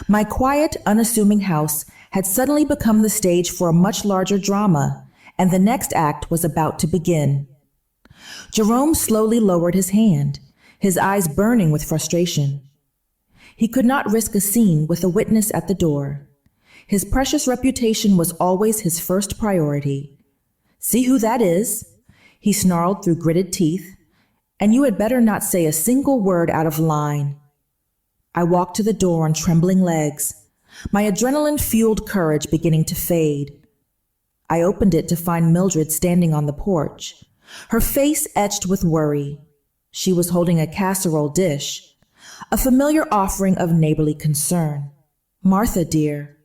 My quiet, unassuming house had suddenly become the stage for a much larger drama, and the next act was about to begin. Jerome slowly lowered his hand, his eyes burning with frustration. He could not risk a scene with a witness at the door. His precious reputation was always his first priority. See who that is? He snarled through gritted teeth. And you had better not say a single word out of line. I walked to the door on trembling legs, my adrenaline-fueled courage beginning to fade. I opened it to find Mildred standing on the porch, her face etched with worry. She was holding a casserole dish, a familiar offering of neighborly concern. Martha, dear,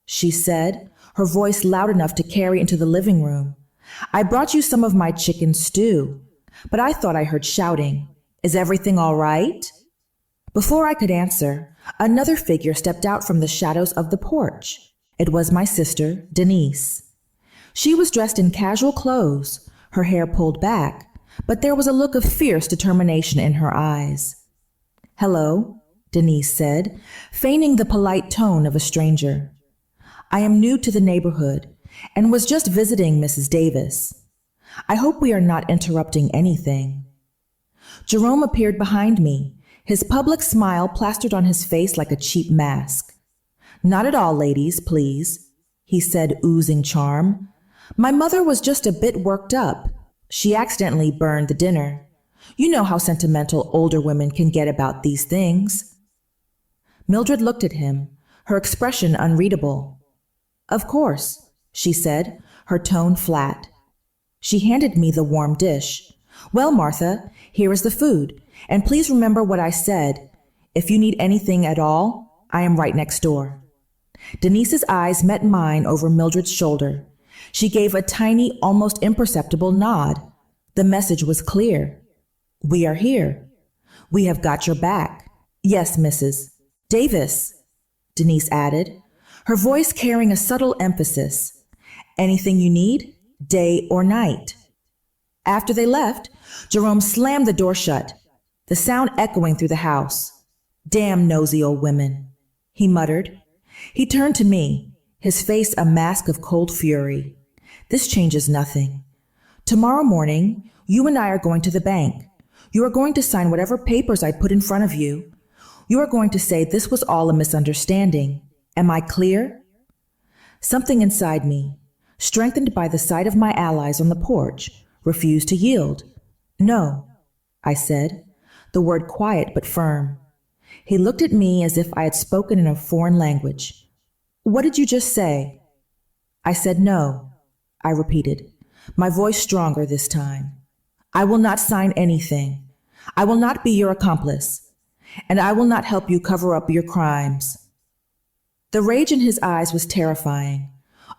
she said, her voice loud enough to carry into the living room. I brought you some of my chicken stew, but I thought I heard shouting. Is everything all right? Before I could answer, another figure stepped out from the shadows of the porch. It was my sister, Denise. She was dressed in casual clothes, her hair pulled back, but there was a look of fierce determination in her eyes. Hello, Denise said, feigning the polite tone of a stranger. I am new to the neighborhood and was just visiting Mrs. Davis. I hope we are not interrupting anything. Jerome appeared behind me, his public smile plastered on his face like a cheap mask. Not at all, ladies, please, he said, oozing charm. My mother was just a bit worked up. She accidentally burned the dinner. You know how sentimental older women can get about these things." Mildred looked at him, her expression unreadable. "Of course," she said, her tone flat. She handed me the warm dish. "Well, Martha, here is the food, and please remember what I said. If you need anything at all, I am right next door." Denise's eyes met mine over Mildred's shoulder. She gave a tiny, almost imperceptible nod. The message was clear. "We are here. We have got your back. Yes, Mrs. Davis," Denise added, her voice carrying a subtle emphasis. "Anything you need, day or night." After they left, Jerome slammed the door shut, the sound echoing through the house. "Damn nosy old women," he muttered. He turned to me, his face a mask of cold fury. "This changes nothing. Tomorrow morning, you and I are going to the bank. You are going to sign whatever papers I put in front of you. You are going to say this was all a misunderstanding. Am I clear?" Something inside me, strengthened by the sight of my allies on the porch, refused to yield. "No," I said, the word quiet but firm. He looked at me as if I had spoken in a foreign language. "What did you just say?" I said no, I repeated, my voice stronger this time. "I will not sign anything. I will not be your accomplice. And I will not help you cover up your crimes." The rage in his eyes was terrifying,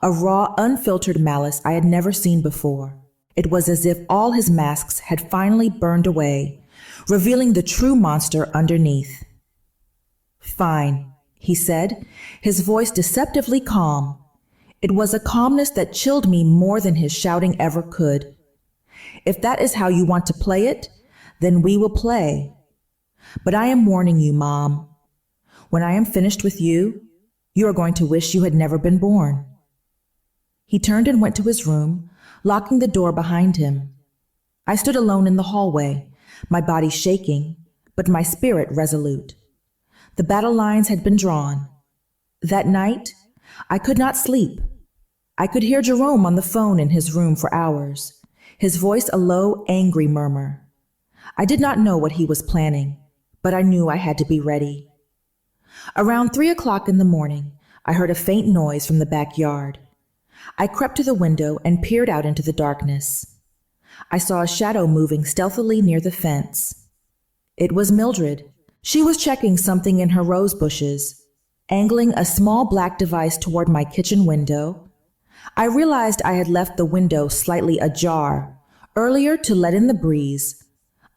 a raw, unfiltered malice I had never seen before. It was as if all his masks had finally burned away, revealing the true monster underneath. "Fine," he said, his voice deceptively calm. It was a calmness that chilled me more than his shouting ever could. "If that is how you want to play it, then we will play. But I am warning you, Mom. When I am finished with you, you are going to wish you had never been born." He turned and went to his room, locking the door behind him. I stood alone in the hallway, my body shaking, but my spirit resolute. The battle lines had been drawn. That night, I could not sleep. I could hear Jerome on the phone in his room for hours, his voice a low, angry murmur. I did not know what he was planning, but I knew I had to be ready. Around 3 o'clock in the morning, I heard a faint noise from the backyard. I crept to the window and peered out into the darkness. I saw a shadow moving stealthily near the fence. It was Mildred. She was checking something in her rose bushes, angling a small black device toward my kitchen window. I realized I had left the window slightly ajar earlier to let in the breeze,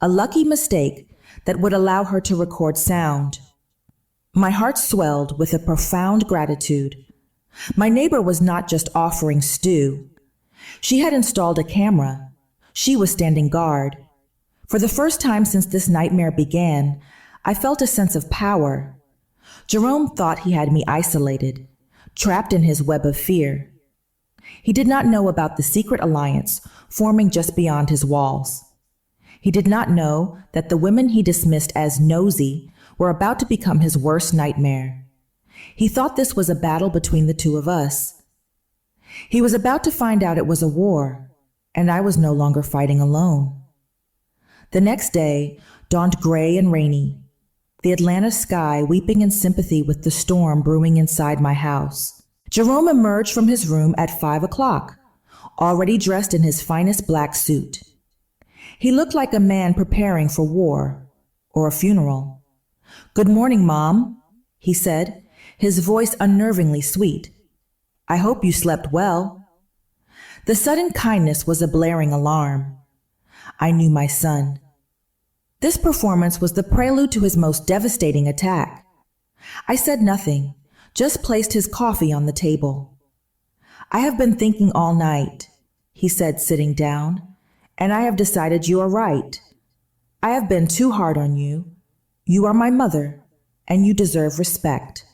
a lucky mistake that would allow her to record sound. My heart swelled with a profound gratitude. My neighbor was not just offering stew. She had installed a camera. She was standing guard. For the first time since this nightmare began, I felt a sense of power. Jerome thought he had me isolated, trapped in his web of fear. He did not know about the secret alliance forming just beyond his walls. He did not know that the women he dismissed as nosy were about to become his worst nightmare. He thought this was a battle between the two of us. He was about to find out it was a war, and I was no longer fighting alone. The next day dawned gray and rainy, the Atlanta sky weeping in sympathy with the storm brewing inside my house. Jerome emerged from his room at 5 o'clock, already dressed in his finest black suit. He looked like a man preparing for war or a funeral. "Good morning, Mom," he said, his voice unnervingly sweet. "I hope you slept well." The sudden kindness was a blaring alarm. I knew my son. This performance was the prelude to his most devastating attack. I said nothing, just placed his coffee on the table. "I have been thinking all night," he said, sitting down, "and I have decided you are right. I have been too hard on you. You are my mother, and you deserve respect."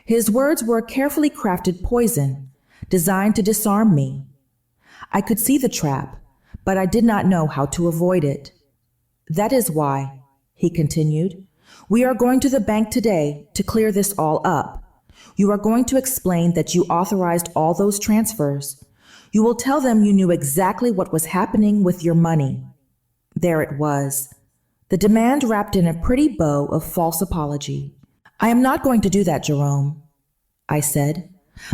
His words were a carefully crafted poison, designed to disarm me. I could see the trap, but I did not know how to avoid it. "That is why," he continued, "we are going to the bank today to clear this all up. You are going to explain that you authorized all those transfers. You will tell them you knew exactly what was happening with your money. There it was, the demand wrapped in a pretty bow of false apology. "I am not going to do that, Jerome," I said,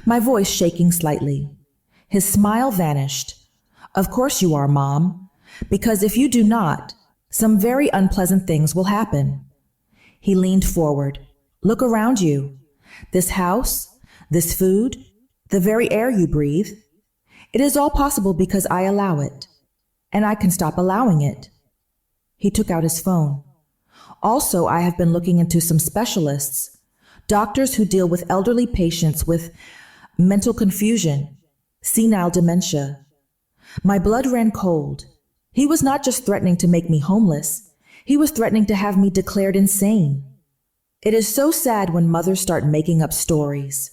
my voice shaking slightly. His smile vanished. "Of course you are, Mom, because if you do not, some very unpleasant things will happen." He leaned forward. "Look around you. This house, this food, the very air you breathe. It is all possible because I allow it, and I can stop allowing it." He took out his phone. "Also, I have been looking into some specialists, doctors who deal with elderly patients with mental confusion, senile dementia." My blood ran cold. He was not just threatening to make me homeless, he was threatening to have me declared insane. "It is so sad when mothers start making up stories,"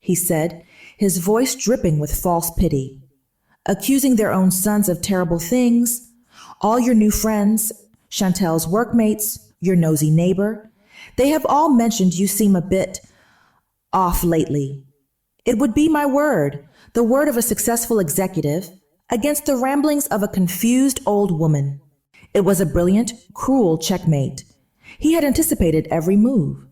he said, his voice dripping with false pity. "Accusing their own sons of terrible things. All your new friends, Chantel's workmates, your nosy neighbor, they have all mentioned you seem a bit off lately. It would be my word, the word of a successful executive, against the ramblings of a confused old woman." It was a brilliant, cruel checkmate. He had anticipated every move.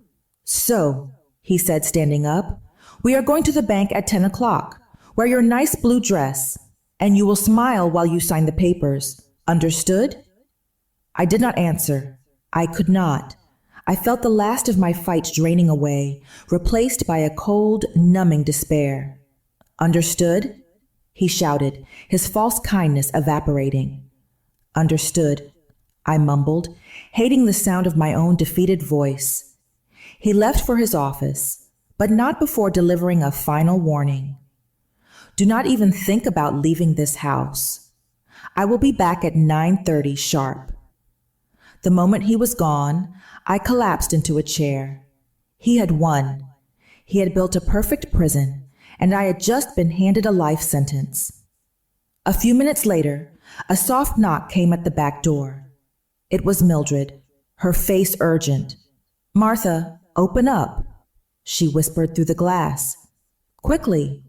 "So," he said, standing up, "we are going to the bank at 10 o'clock. Wear your nice blue dress, and you will smile while you sign the papers. Understood?" I did not answer. I could not. I felt the last of my fight draining away, replaced by a cold, numbing despair. "Understood?" he shouted, his false kindness evaporating. "Understood," I mumbled, hating the sound of my own defeated voice. He left for his office, but not before delivering a final warning. "Do not even think about leaving this house. I will be back at 9:30 sharp." The moment he was gone, I collapsed into a chair. He had won. He had built a perfect prison, and I had just been handed a life sentence. A few minutes later, a soft knock came at the back door. It was Mildred, her face urgent. "Martha, open up," she whispered through the glass. "Quickly."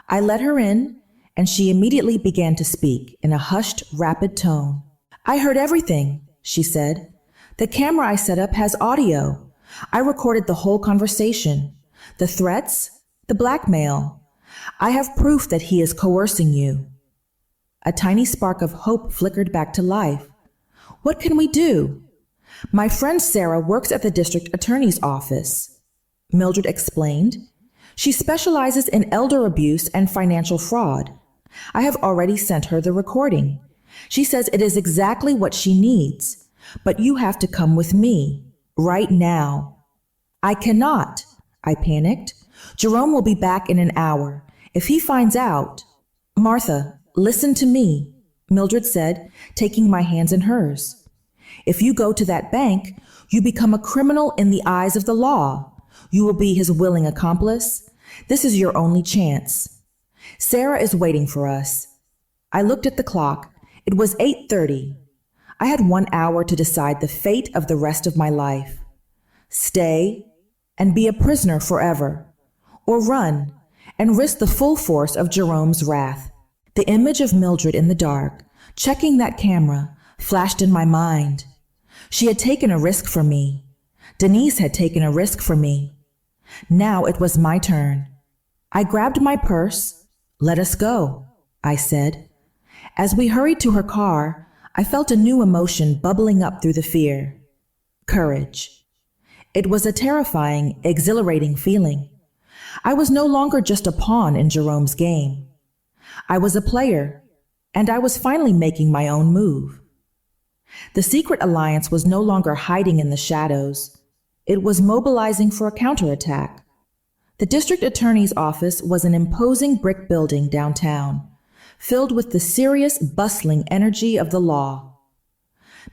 I let her in, and she immediately began to speak in a hushed, rapid tone. "I heard everything," she said. "The camera I set up has audio. I recorded the whole conversation. The threats, the blackmail. I have proof that he is coercing you." A tiny spark of hope flickered back to life. "What can we do?" "My friend Sarah works at the district attorney's office," Mildred explained. "She specializes in elder abuse and financial fraud. I have already sent her the recording. She says it is exactly what she needs, but you have to come with me, right now." "I cannot," I panicked. "Jerome will be back in an hour. If he finds out—" "Martha, listen to me," Mildred said, taking my hands in hers. "If you go to that bank, you become a criminal in the eyes of the law. You will be his willing accomplice. This is your only chance. Sarah is waiting for us." I looked at the clock. It was 8:30. I had 1 hour to decide the fate of the rest of my life. Stay and be a prisoner forever, or run and risk the full force of Jerome's wrath. The image of Mildred in the dark, checking that camera, flashed in my mind. She had taken a risk for me. Denise had taken a risk for me. Now it was my turn. I grabbed my purse. "Let us go," I said. As we hurried to her car, I felt a new emotion bubbling up through the fear. Courage. It was a terrifying, exhilarating feeling. I was no longer just a pawn in Jerome's game. I was a player, and I was finally making my own move. The secret alliance was no longer hiding in the shadows. It was mobilizing for a counterattack. The district attorney's office was an imposing brick building downtown, filled with the serious, bustling energy of the law.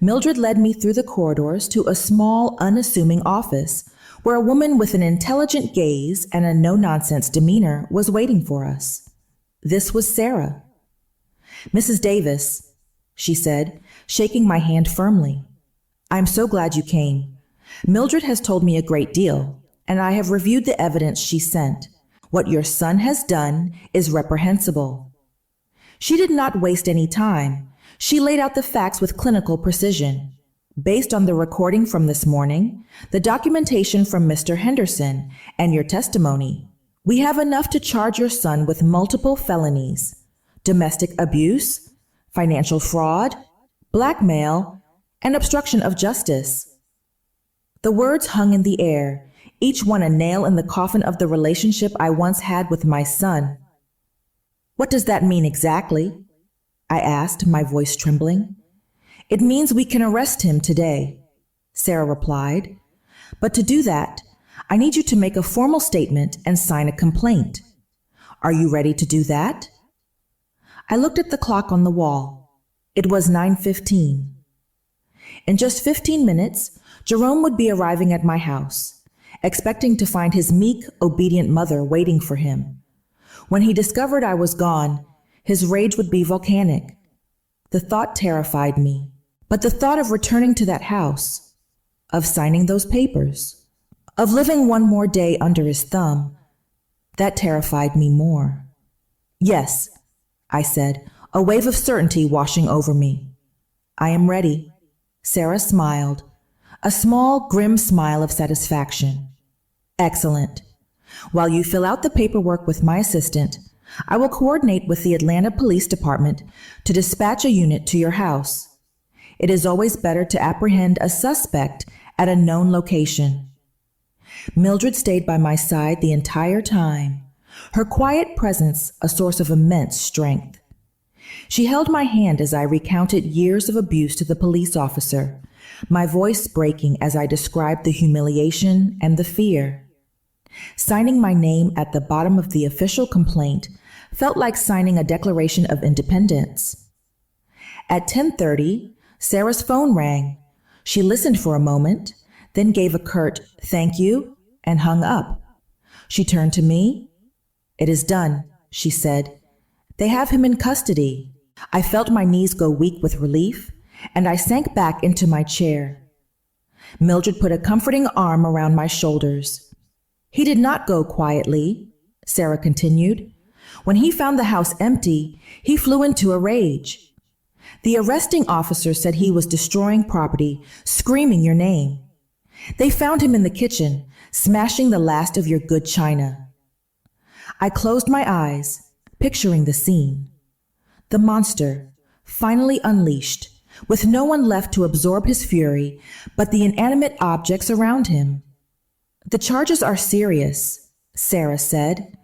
Mildred led me through the corridors to a small, unassuming office where a woman with an intelligent gaze and a no-nonsense demeanor was waiting for us. This was Sarah. "Mrs. Davis," she said, shaking my hand firmly. "I'm so glad you came. Mildred has told me a great deal, and I have reviewed the evidence she sent. What your son has done is reprehensible." She did not waste any time. She laid out the facts with clinical precision. Based on the recording from this morning, the documentation from Mr. Henderson, and your testimony, we have enough to charge your son with multiple felonies: domestic abuse, financial fraud, blackmail, and obstruction of justice. The words hung in the air, each one a nail in the coffin of the relationship I once had with my son. What does that mean exactly? I asked, my voice trembling. It means we can arrest him today, Sarah replied. But to do that, I need you to make a formal statement and sign a complaint. Are you ready to do that? I looked at the clock on the wall. It was 9:15. In just 15 minutes, Jerome would be arriving at my house, expecting to find his meek, obedient mother waiting for him. When he discovered I was gone, his rage would be volcanic. The thought terrified me, but the thought of returning to that house, of signing those papers, of living one more day under his thumb, that terrified me more. Yes, I said, a wave of certainty washing over me. I am ready. Sarah smiled, a small, grim smile of satisfaction. Excellent. While you fill out the paperwork with my assistant, I will coordinate with the Atlanta Police Department to dispatch a unit to your house. It is always better to apprehend a suspect at a known location. Mildred stayed by my side the entire time, her quiet presence a source of immense strength. She held my hand as I recounted years of abuse to the police officer, my voice breaking as I described the humiliation and the fear. Signing my name at the bottom of the official complaint felt like signing a Declaration of Independence. At 10:30, Sarah's phone rang. She listened for a moment, then gave a curt "thank you" and hung up. She turned to me. "It is done," she said. "They have him in custody." I felt my knees go weak with relief, and I sank back into my chair. Mildred put a comforting arm around my shoulders. "He did not go quietly," Sarah continued. "When he found the house empty, he flew into a rage. The arresting officer said he was destroying property, screaming your name. They found him in the kitchen, smashing the last of your good china." I closed my eyes, picturing the scene. The monster, finally unleashed, with no one left to absorb his fury but the inanimate objects around him. "The charges are serious," Sarah said.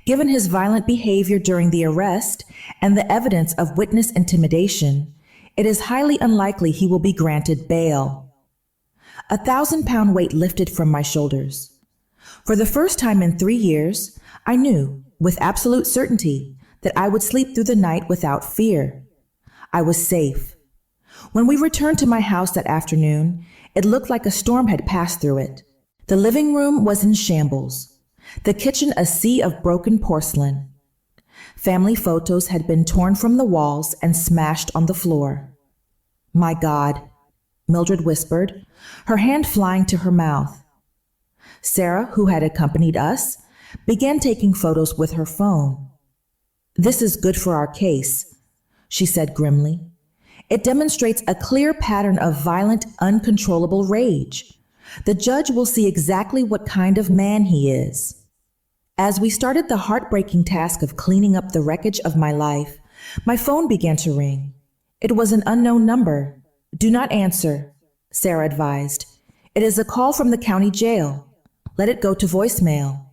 "Given his violent behavior during the arrest and the evidence of witness intimidation, it is highly unlikely he will be granted bail." 1,000-pound weight lifted from my shoulders. For the first time in 3 years, I knew, with absolute certainty, that I would sleep through the night without fear. I was safe. When we returned to my house that afternoon, it looked like a storm had passed through it. The living room was in shambles, the kitchen a sea of broken porcelain. Family photos had been torn from the walls and smashed on the floor. "My God," Mildred whispered, her hand flying to her mouth. Sarah, who had accompanied us, began taking photos with her phone. "This is good for our case," she said grimly. "It demonstrates a clear pattern of violent, uncontrollable rage. The judge will see exactly what kind of man he is." As we started the heartbreaking task of cleaning up the wreckage of my life, my phone began to ring. It was an unknown number. "Do not answer," Sarah advised. "It is a call from the county jail. Let it go to voicemail."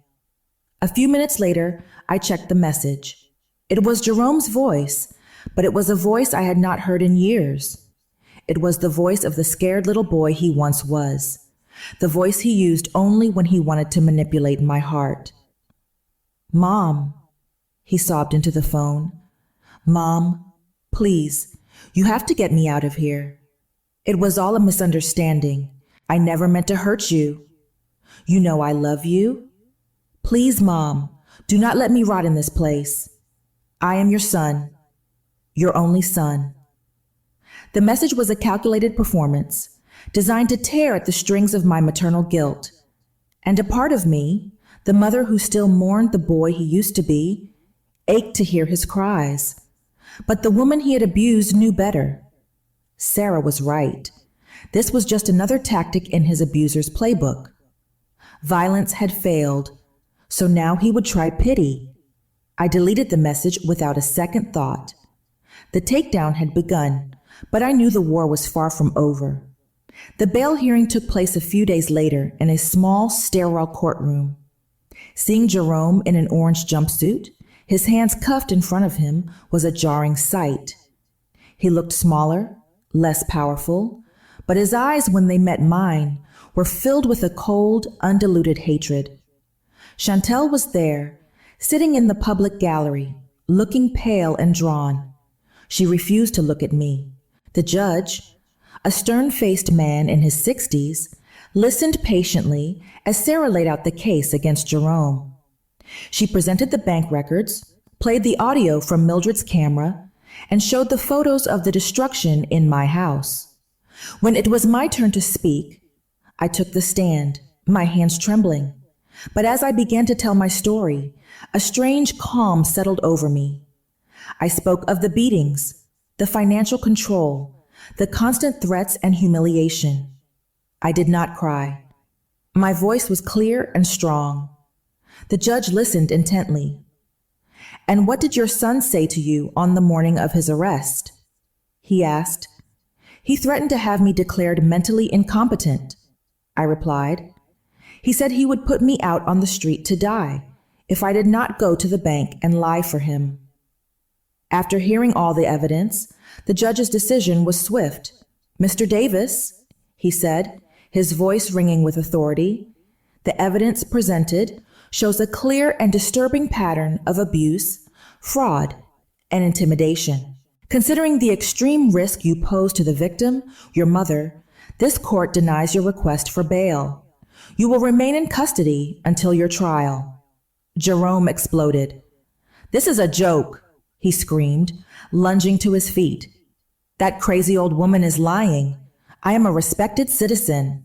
A few minutes later, I checked the message. It was Jerome's voice, but it was a voice I had not heard in years. It was the voice of the scared little boy he once was, the voice he used only when he wanted to manipulate my heart. "Mom," he sobbed into the phone. "Mom, please, you have to get me out of here. It was all a misunderstanding. I never meant to hurt you. You know I love you. Please, Mom, do not let me rot in this place. I am your son, your only son." The message was a calculated performance, designed to tear at the strings of my maternal guilt. And a part of me, the mother who still mourned the boy he used to be, ached to hear his cries. But the woman he had abused knew better. Sarah was right. This was just another tactic in his abuser's playbook. Violence had failed, so now he would try pity. I deleted the message without a second thought. The takedown had begun, but I knew the war was far from over. The bail hearing took place a few days later in a small, sterile courtroom. Seeing Jerome in an orange jumpsuit, his hands cuffed in front of him, was a jarring sight. He looked smaller, less powerful, but his eyes, when they met mine, were filled with a cold, undiluted hatred. Chantel was there, sitting in the public gallery, looking pale and drawn. She refused to look at me. The judge, a stern-faced man in his 60s, listened patiently as Sarah laid out the case against Jerome. She presented the bank records, played the audio from Mildred's camera, and showed the photos of the destruction in my house. When it was my turn to speak, I took the stand, my hands trembling. But as I began to tell my story, a strange calm settled over me. I spoke of the beatings, the financial control, the constant threats and humiliation. I did not cry. My voice was clear and strong. The judge listened intently. "And what did your son say to you on the morning of his arrest?" he asked. "He threatened to have me declared mentally incompetent," I replied. "He said he would put me out on the street to die if I did not go to the bank and lie for him." After hearing all the evidence, the judge's decision was swift. "Mr. Davis," he said, his voice ringing with authority, "the evidence presented shows a clear and disturbing pattern of abuse, fraud, and intimidation. Considering the extreme risk you pose to the victim, your mother, this court denies your request for bail. You will remain in custody until your trial." Jerome exploded. "This is a joke," he screamed, lunging to his feet. "That crazy old woman is lying. I am a respected citizen."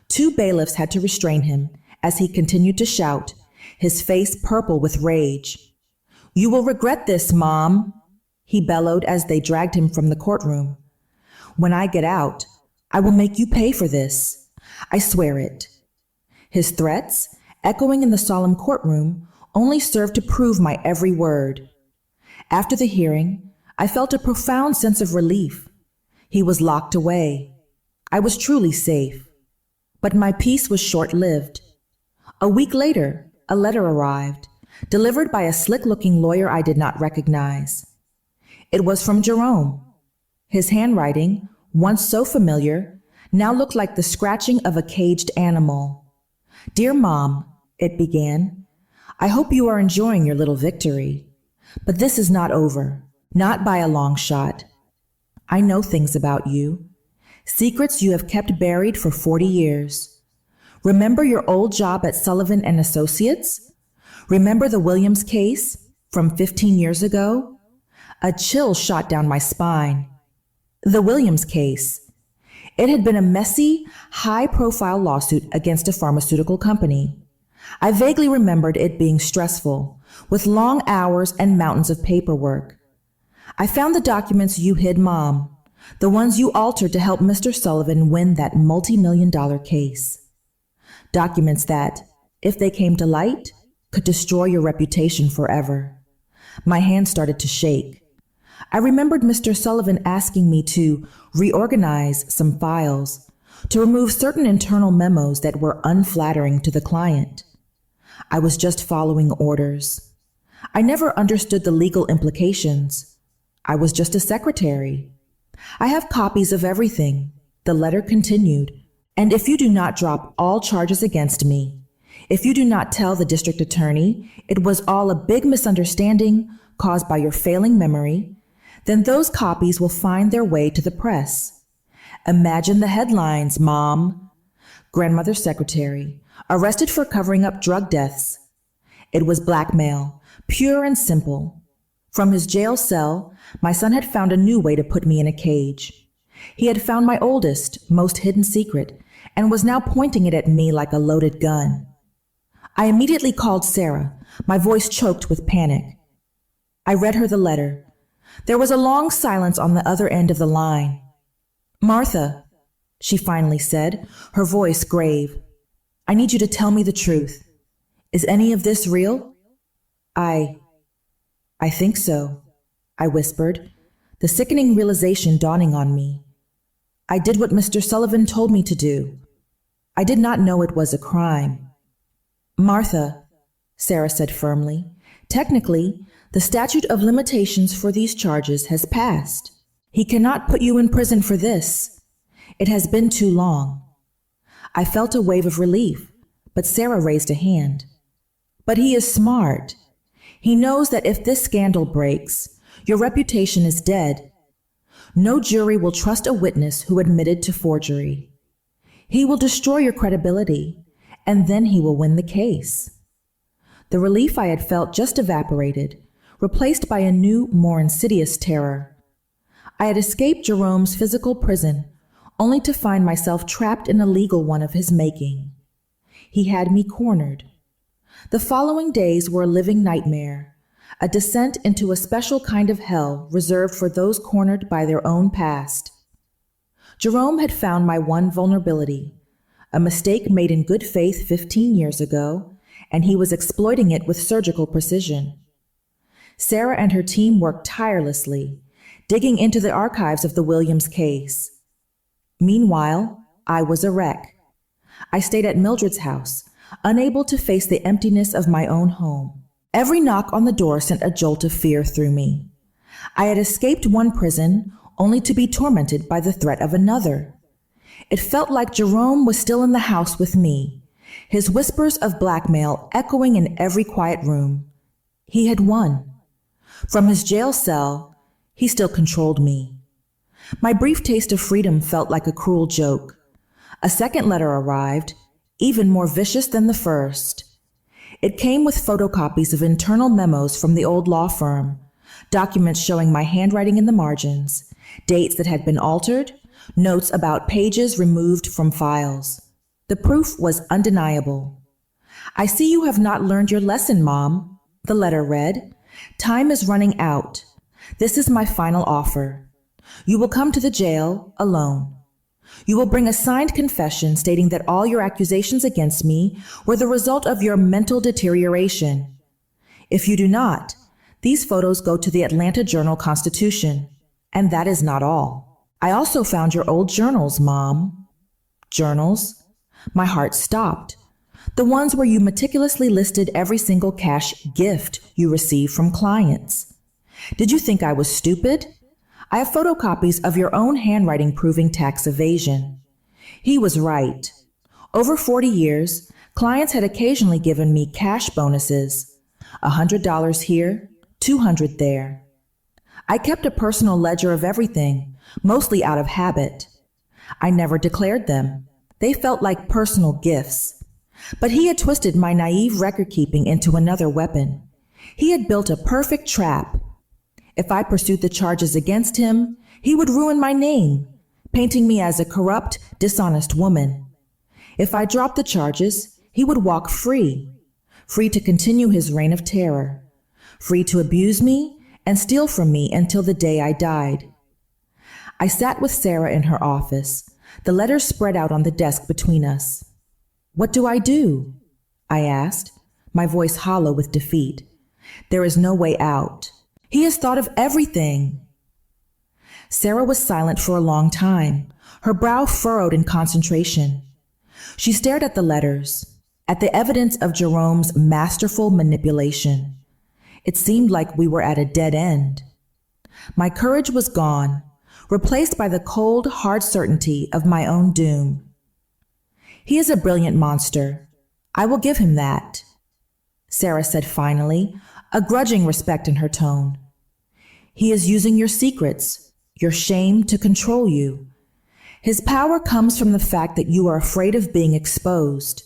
Two bailiffs had to restrain him as he continued to shout, his face purple with rage. "You will regret this, Mom," he bellowed as they dragged him from the courtroom. "When I get out, I will make you pay for this. I swear it." His threats, echoing in the solemn courtroom, only served to prove my every word. After the hearing, I felt a profound sense of relief. He was locked away. I was truly safe. But my peace was short-lived. A week later, a letter arrived, delivered by a slick-looking lawyer I did not recognize. It was from Jerome. His handwriting, once so familiar, now looked like the scratching of a caged animal. "Dear Mom," it began, "I hope you are enjoying your little victory. But this is not over, not by a long shot. I know things about you, secrets you have kept buried for 40 years. Remember your old job at Sullivan and Associates? Remember the Williams case from 15 years ago?" A chill shot down my spine. The Williams case. It had been a messy, high-profile lawsuit against a pharmaceutical company. I vaguely remembered it being stressful, with long hours and mountains of paperwork. "I found the documents you hid, Mom, the ones you altered to help Mr. Sullivan win that multi-million-dollar case. Documents that, if they came to light, could destroy your reputation forever." My hand started to shake. I remembered Mr. Sullivan asking me to reorganize some files, to remove certain internal memos that were unflattering to the client. I was just following orders. I never understood the legal implications. I was just a secretary. "I have copies of everything," the letter continued, "and if you do not drop all charges against me, if you do not tell the district attorney it was all a big misunderstanding caused by your failing memory, then those copies will find their way to the press. Imagine the headlines, Mom. Grandmother secretary, arrested for covering up drug deaths." It was blackmail, pure and simple. From his jail cell, my son had found a new way to put me in a cage. He had found my oldest, most hidden secret, and was now pointing it at me like a loaded gun. I immediately called Sarah, my voice choked with panic. I read her the letter. There was a long silence on the other end of the line. "Martha," she finally said, her voice grave, "I need you to tell me the truth. Is any of this real?" I think so," I whispered, the sickening realization dawning on me. "I did what Mr. Sullivan told me to do. I did not know it was a crime." "Martha," Sarah said firmly, "technically, the statute of limitations for these charges has passed. He cannot put you in prison for this. It has been too long." I felt a wave of relief, but Sarah raised a hand. "But he is smart. He knows that if this scandal breaks, your reputation is dead. No jury will trust a witness who admitted to forgery. He will destroy your credibility, and then he will win the case." The relief I had felt just evaporated, replaced by a new, more insidious terror. I had escaped Jerome's physical prison, only to find myself trapped in a legal one of his making. He had me cornered. The following days were a living nightmare, a descent into a special kind of hell reserved for those cornered by their own past. Jerome had found my one vulnerability, a mistake made in good faith 15 years ago, and he was exploiting it with surgical precision. Sarah and her team worked tirelessly, digging into the archives of the Williams case. Meanwhile, I was a wreck. I stayed at Mildred's house, unable to face the emptiness of my own home. Every knock on the door sent a jolt of fear through me. I had escaped one prison, only to be tormented by the threat of another. It felt like Jerome was still in the house with me, his whispers of blackmail echoing in every quiet room. He had won. From his jail cell, he still controlled me. My brief taste of freedom felt like a cruel joke. A second letter arrived, even more vicious than the first. It came with photocopies of internal memos from the old law firm, documents showing my handwriting in the margins, dates that had been altered, notes about pages removed from files. The proof was undeniable. "I see you have not learned your lesson, Mom," the letter read. "Time is running out. This is my final offer. You will come to the jail alone. You will bring a signed confession stating that all your accusations against me were the result of your mental deterioration. If you do not, these photos go to the Atlanta Journal-Constitution. And that is not all. I also found your old journals, Mom." "Journals?" My heart stopped. "The ones where you meticulously listed every single cash gift you received from clients. Did you think I was stupid? I have photocopies of your own handwriting proving tax evasion." He was right. Over 40 years, clients had occasionally given me cash bonuses, $100 here, $200 there. I kept a personal ledger of everything, mostly out of habit. I never declared them. They felt like personal gifts. But he had twisted my naive record-keeping into another weapon. He had built a perfect trap. If I pursued the charges against him, he would ruin my name, painting me as a corrupt, dishonest woman. If I dropped the charges, he would walk free, free to continue his reign of terror, free to abuse me and steal from me until the day I died. I sat with Sarah in her office, the letters spread out on the desk between us. "What do I do?" I asked, my voice hollow with defeat. "There is no way out. He has thought of everything." Sarah was silent for a long time, her brow furrowed in concentration. She stared at the letters, at the evidence of Jerome's masterful manipulation. It seemed like we were at a dead end. My courage was gone, replaced by the cold, hard certainty of my own doom. "He is a brilliant monster. I will give him that," Sarah said finally, a grudging respect in her tone. "He is using your secrets, your shame to control you. His power comes from the fact that you are afraid of being exposed."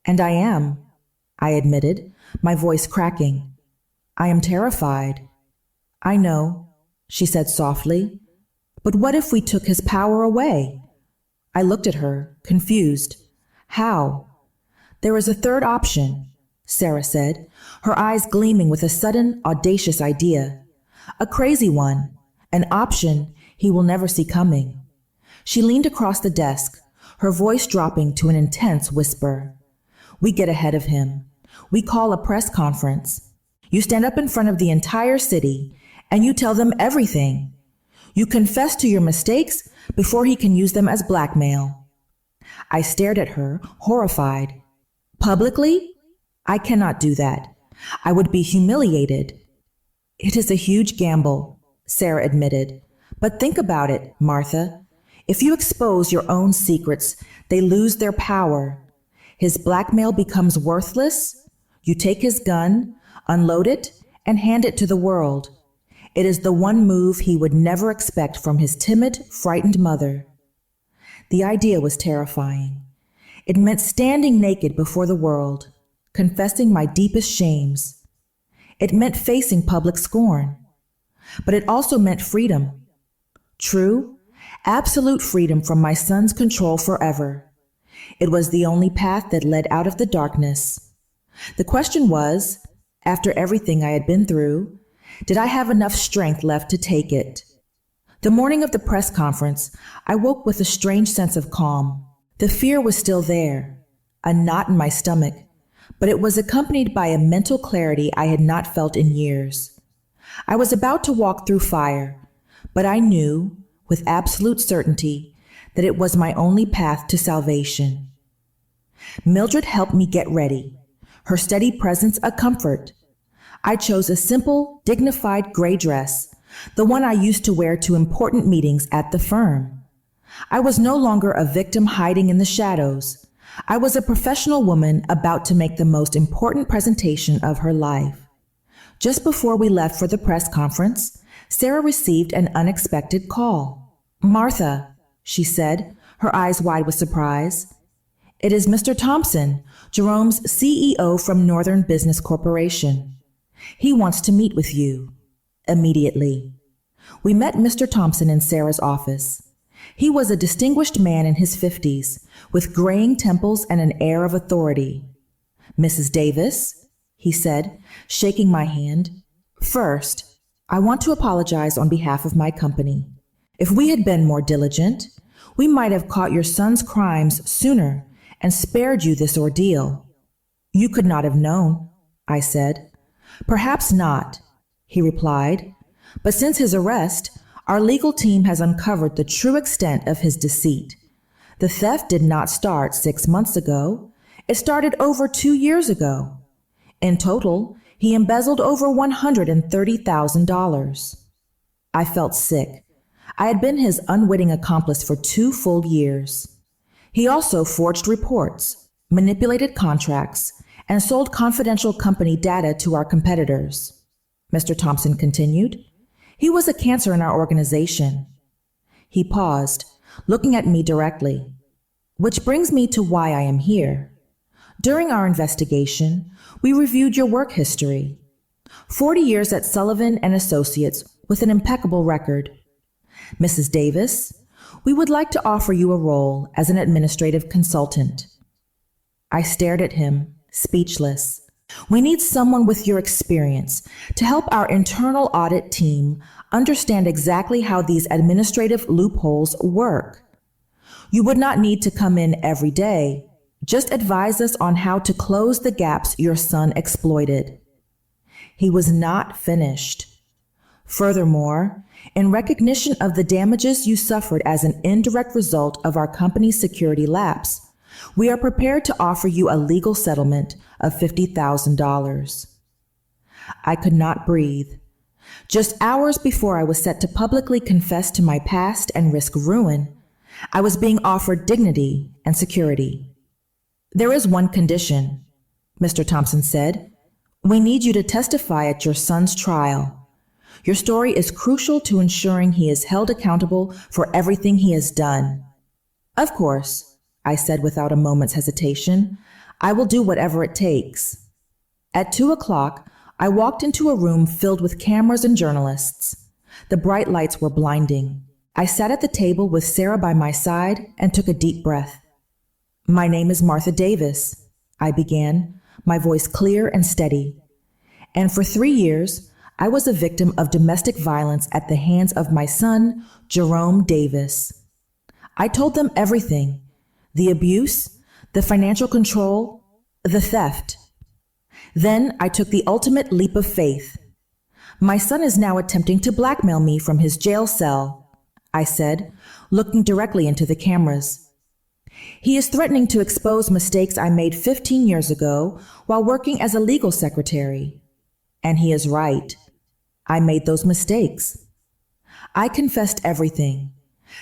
"And I am," I admitted, my voice cracking. "I am terrified." "I know," she said softly. "But what if we took his power away?" I looked at her, confused. "How?" "There is a third option," Sarah said, her eyes gleaming with a sudden, audacious idea. A crazy one, an option he will never see coming. She leaned across the desk, her voice dropping to an intense whisper. We get ahead of him. We call a press conference. You stand up in front of the entire city and you tell them everything. You confess to your mistakes before he can use them as blackmail. I stared at her, horrified. Publicly? I cannot do that. I would be humiliated. It is a huge gamble, Sarah admitted. But think about it, Martha. If you expose your own secrets, they lose their power. His blackmail becomes worthless. You take his gun, unload it, and hand it to the world. It is the one move he would never expect from his timid, frightened mother. The idea was terrifying. It meant standing naked before the world, confessing my deepest shames. It meant facing public scorn. But it also meant freedom. True, absolute freedom from my son's control forever. It was the only path that led out of the darkness. The question was, after everything I had been through, did I have enough strength left to take it? The morning of the press conference, I woke with a strange sense of calm. The fear was still there, a knot in my stomach, but it was accompanied by a mental clarity I had not felt in years. I was about to walk through fire, but I knew, with absolute certainty, that it was my only path to salvation. Mildred helped me get ready, her steady presence a comfort. I chose a simple, dignified gray dress, the one I used to wear to important meetings at the firm. I was no longer a victim hiding in the shadows. I was a professional woman about to make the most important presentation of her life. Just before we left for the press conference, Sarah received an unexpected call. Martha, she said, her eyes wide with surprise. It is Mr. Thompson, Jerome's CEO from Northern Business Corporation. He wants to meet with you. Immediately. We met Mr. Thompson in Sarah's office. He was a distinguished man in his 50s, with graying temples and an air of authority. Mrs. Davis, he said, shaking my hand. First, I want to apologize on behalf of my company. If we had been more diligent, we might have caught your son's crimes sooner and spared you this ordeal. You could not have known, I said. Perhaps not, he replied, but since his arrest, our legal team has uncovered the true extent of his deceit. The theft did not start 6 months ago. It started over 2 years ago. In total, he embezzled over $130,000. I felt sick. I had been his unwitting accomplice for 2 full years. He also forged reports, manipulated contracts, and sold confidential company data to our competitors. Mr. Thompson continued. He was a cancer in our organization. He paused, looking at me directly. Which brings me to why I am here. During our investigation, we reviewed your work history. 40 years at Sullivan and Associates with an impeccable record. Mrs. Davis, we would like to offer you a role as an administrative consultant. I stared at him, speechless. We need someone with your experience to help our internal audit team understand exactly how these administrative loopholes work. You would not need to come in every day. Just advise us on how to close the gaps your son exploited. He was not finished. Furthermore, in recognition of the damages you suffered as an indirect result of our company's security lapse, we are prepared to offer you a legal settlement of $50,000. I could not breathe. Just hours before I was set to publicly confess to my past and risk ruin, I was being offered dignity and security. There is one condition, Mr. Thompson said. We need you to testify at your son's trial. Your story is crucial to ensuring he is held accountable for everything he has done. Of course, I said without a moment's hesitation, I will do whatever it takes. At 2:00, I walked into a room filled with cameras and journalists. The bright lights were blinding. I sat at the table with Sarah by my side and took a deep breath. My name is Martha Davis, I began, my voice clear and steady. And for 3 years, I was a victim of domestic violence at the hands of my son, Jerome Davis. I told them everything: the abuse, the financial control, the theft. Then I took the ultimate leap of faith. My son is now attempting to blackmail me from his jail cell, I said, looking directly into the cameras. He is threatening to expose mistakes I made 15 years ago while working as a legal secretary. And he is right. I made those mistakes. I confessed everything: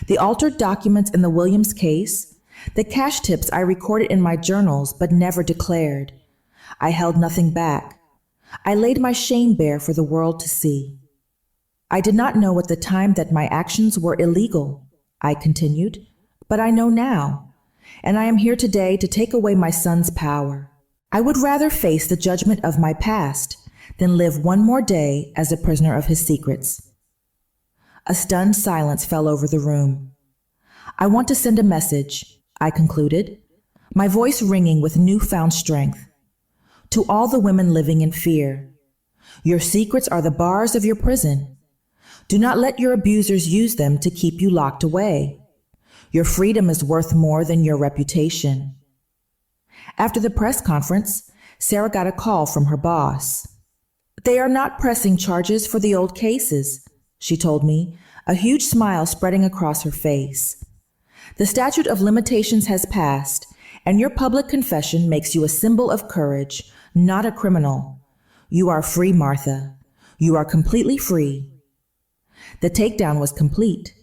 the altered documents in the Williams case, the cash tips I recorded in my journals but never declared. I held nothing back. I laid my shame bare for the world to see. I did not know at the time that my actions were illegal, I continued, but I know now, and I am here today to take away my son's power. I would rather face the judgment of my past than live one more day as a prisoner of his secrets. A stunned silence fell over the room. I want to send a message, I concluded, my voice ringing with newfound strength. To all the women living in fear: your secrets are the bars of your prison. Do not let your abusers use them to keep you locked away. Your freedom is worth more than your reputation. After the press conference, Sarah got a call from her boss. They are not pressing charges for the old cases, she told me, a huge smile spreading across her face. The statute of limitations has passed, and your public confession makes you a symbol of courage, not a criminal. You are free, Martha. You are completely free. The takedown was complete.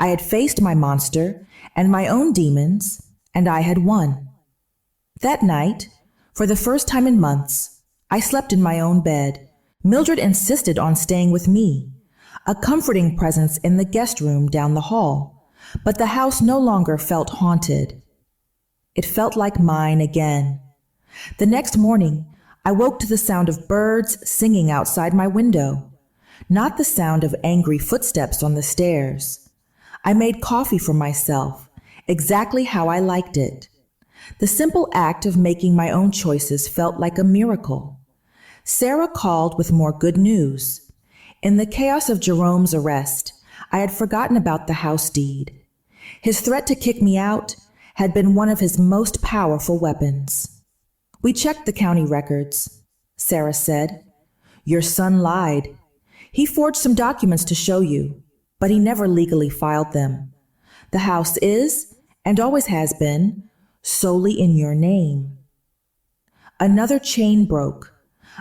I had faced my monster and my own demons, and I had won. That night, for the first time in months, I slept in my own bed. Mildred insisted on staying with me, a comforting presence in the guest room down the hall, but the house no longer felt haunted. It felt like mine again. The next morning, I woke to the sound of birds singing outside my window, not the sound of angry footsteps on the stairs. I made coffee for myself, exactly how I liked it. The simple act of making my own choices felt like a miracle. Sarah called with more good news. In the chaos of Jerome's arrest, I had forgotten about the house deed. His threat to kick me out had been one of his most powerful weapons. We checked the county records, Sarah said. Your son lied. He forged some documents to show you, but he never legally filed them. The house is, and always has been, solely in your name. Another chain broke.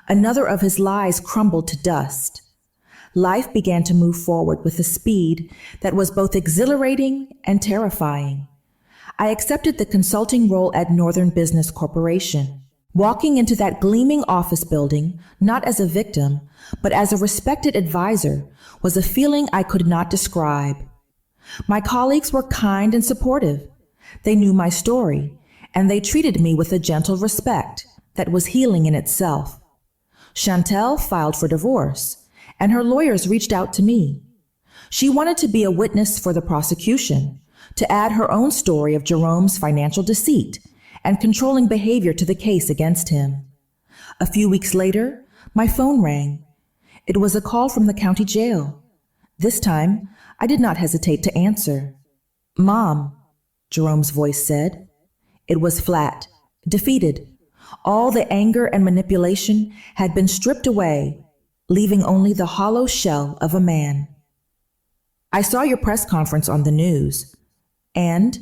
Another of his lies crumbled to dust. Life began to move forward with a speed that was both exhilarating and terrifying. I accepted the consulting role at Northern Business Corporation. Walking into that gleaming office building, not as a victim, but as a respected advisor, was a feeling I could not describe. My colleagues were kind and supportive. They knew my story, and they treated me with a gentle respect that was healing in itself. Chantel filed for divorce, and her lawyers reached out to me. She wanted to be a witness for the prosecution, to add her own story of Jerome's financial deceit and controlling behavior to the case against him. A few weeks later, my phone rang. It was a call from the county jail. This time, I did not hesitate to answer. Mom, Jerome's voice said. It was flat, defeated. All the anger and manipulation had been stripped away, leaving only the hollow shell of a man. I saw your press conference on the news. And?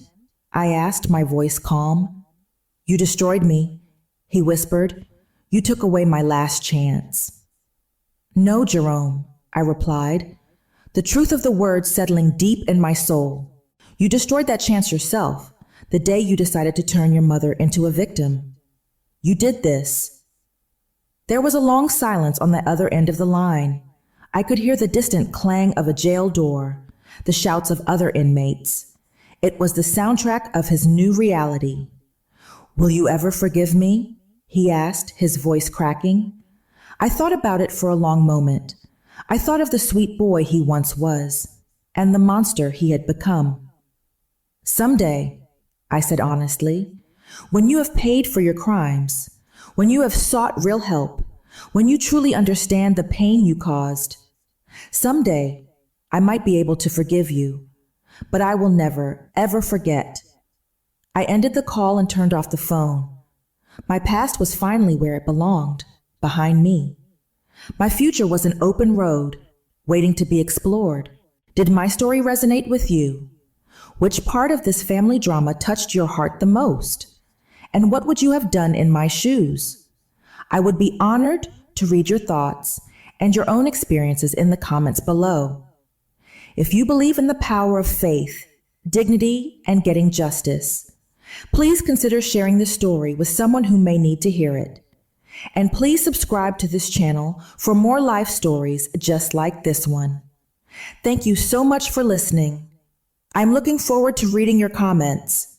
I asked, my voice calm. You destroyed me, he whispered. You took away my last chance. No, Jerome, I replied, the truth of the words settling deep in my soul. You destroyed that chance yourself, the day you decided to turn your mother into a victim. You did this. There was a long silence on the other end of the line. I could hear the distant clang of a jail door, the shouts of other inmates. It was the soundtrack of his new reality. Will you ever forgive me? He asked, his voice cracking. I thought about it for a long moment. I thought of the sweet boy he once was, and the monster he had become. Someday, I said honestly, when you have paid for your crimes, when you have sought real help, when you truly understand the pain you caused. Someday, I might be able to forgive you, but I will never, ever forget. I ended the call and turned off the phone. My past was finally where it belonged, behind me. My future was an open road, waiting to be explored. Did my story resonate with you? Which part of this family drama touched your heart the most? And what would you have done in my shoes? I would be honored to read your thoughts and your own experiences in the comments below. If you believe in the power of faith, dignity, and getting justice, please consider sharing this story with someone who may need to hear it. And please subscribe to this channel for more life stories just like this one. Thank you so much for listening. I'm looking forward to reading your comments.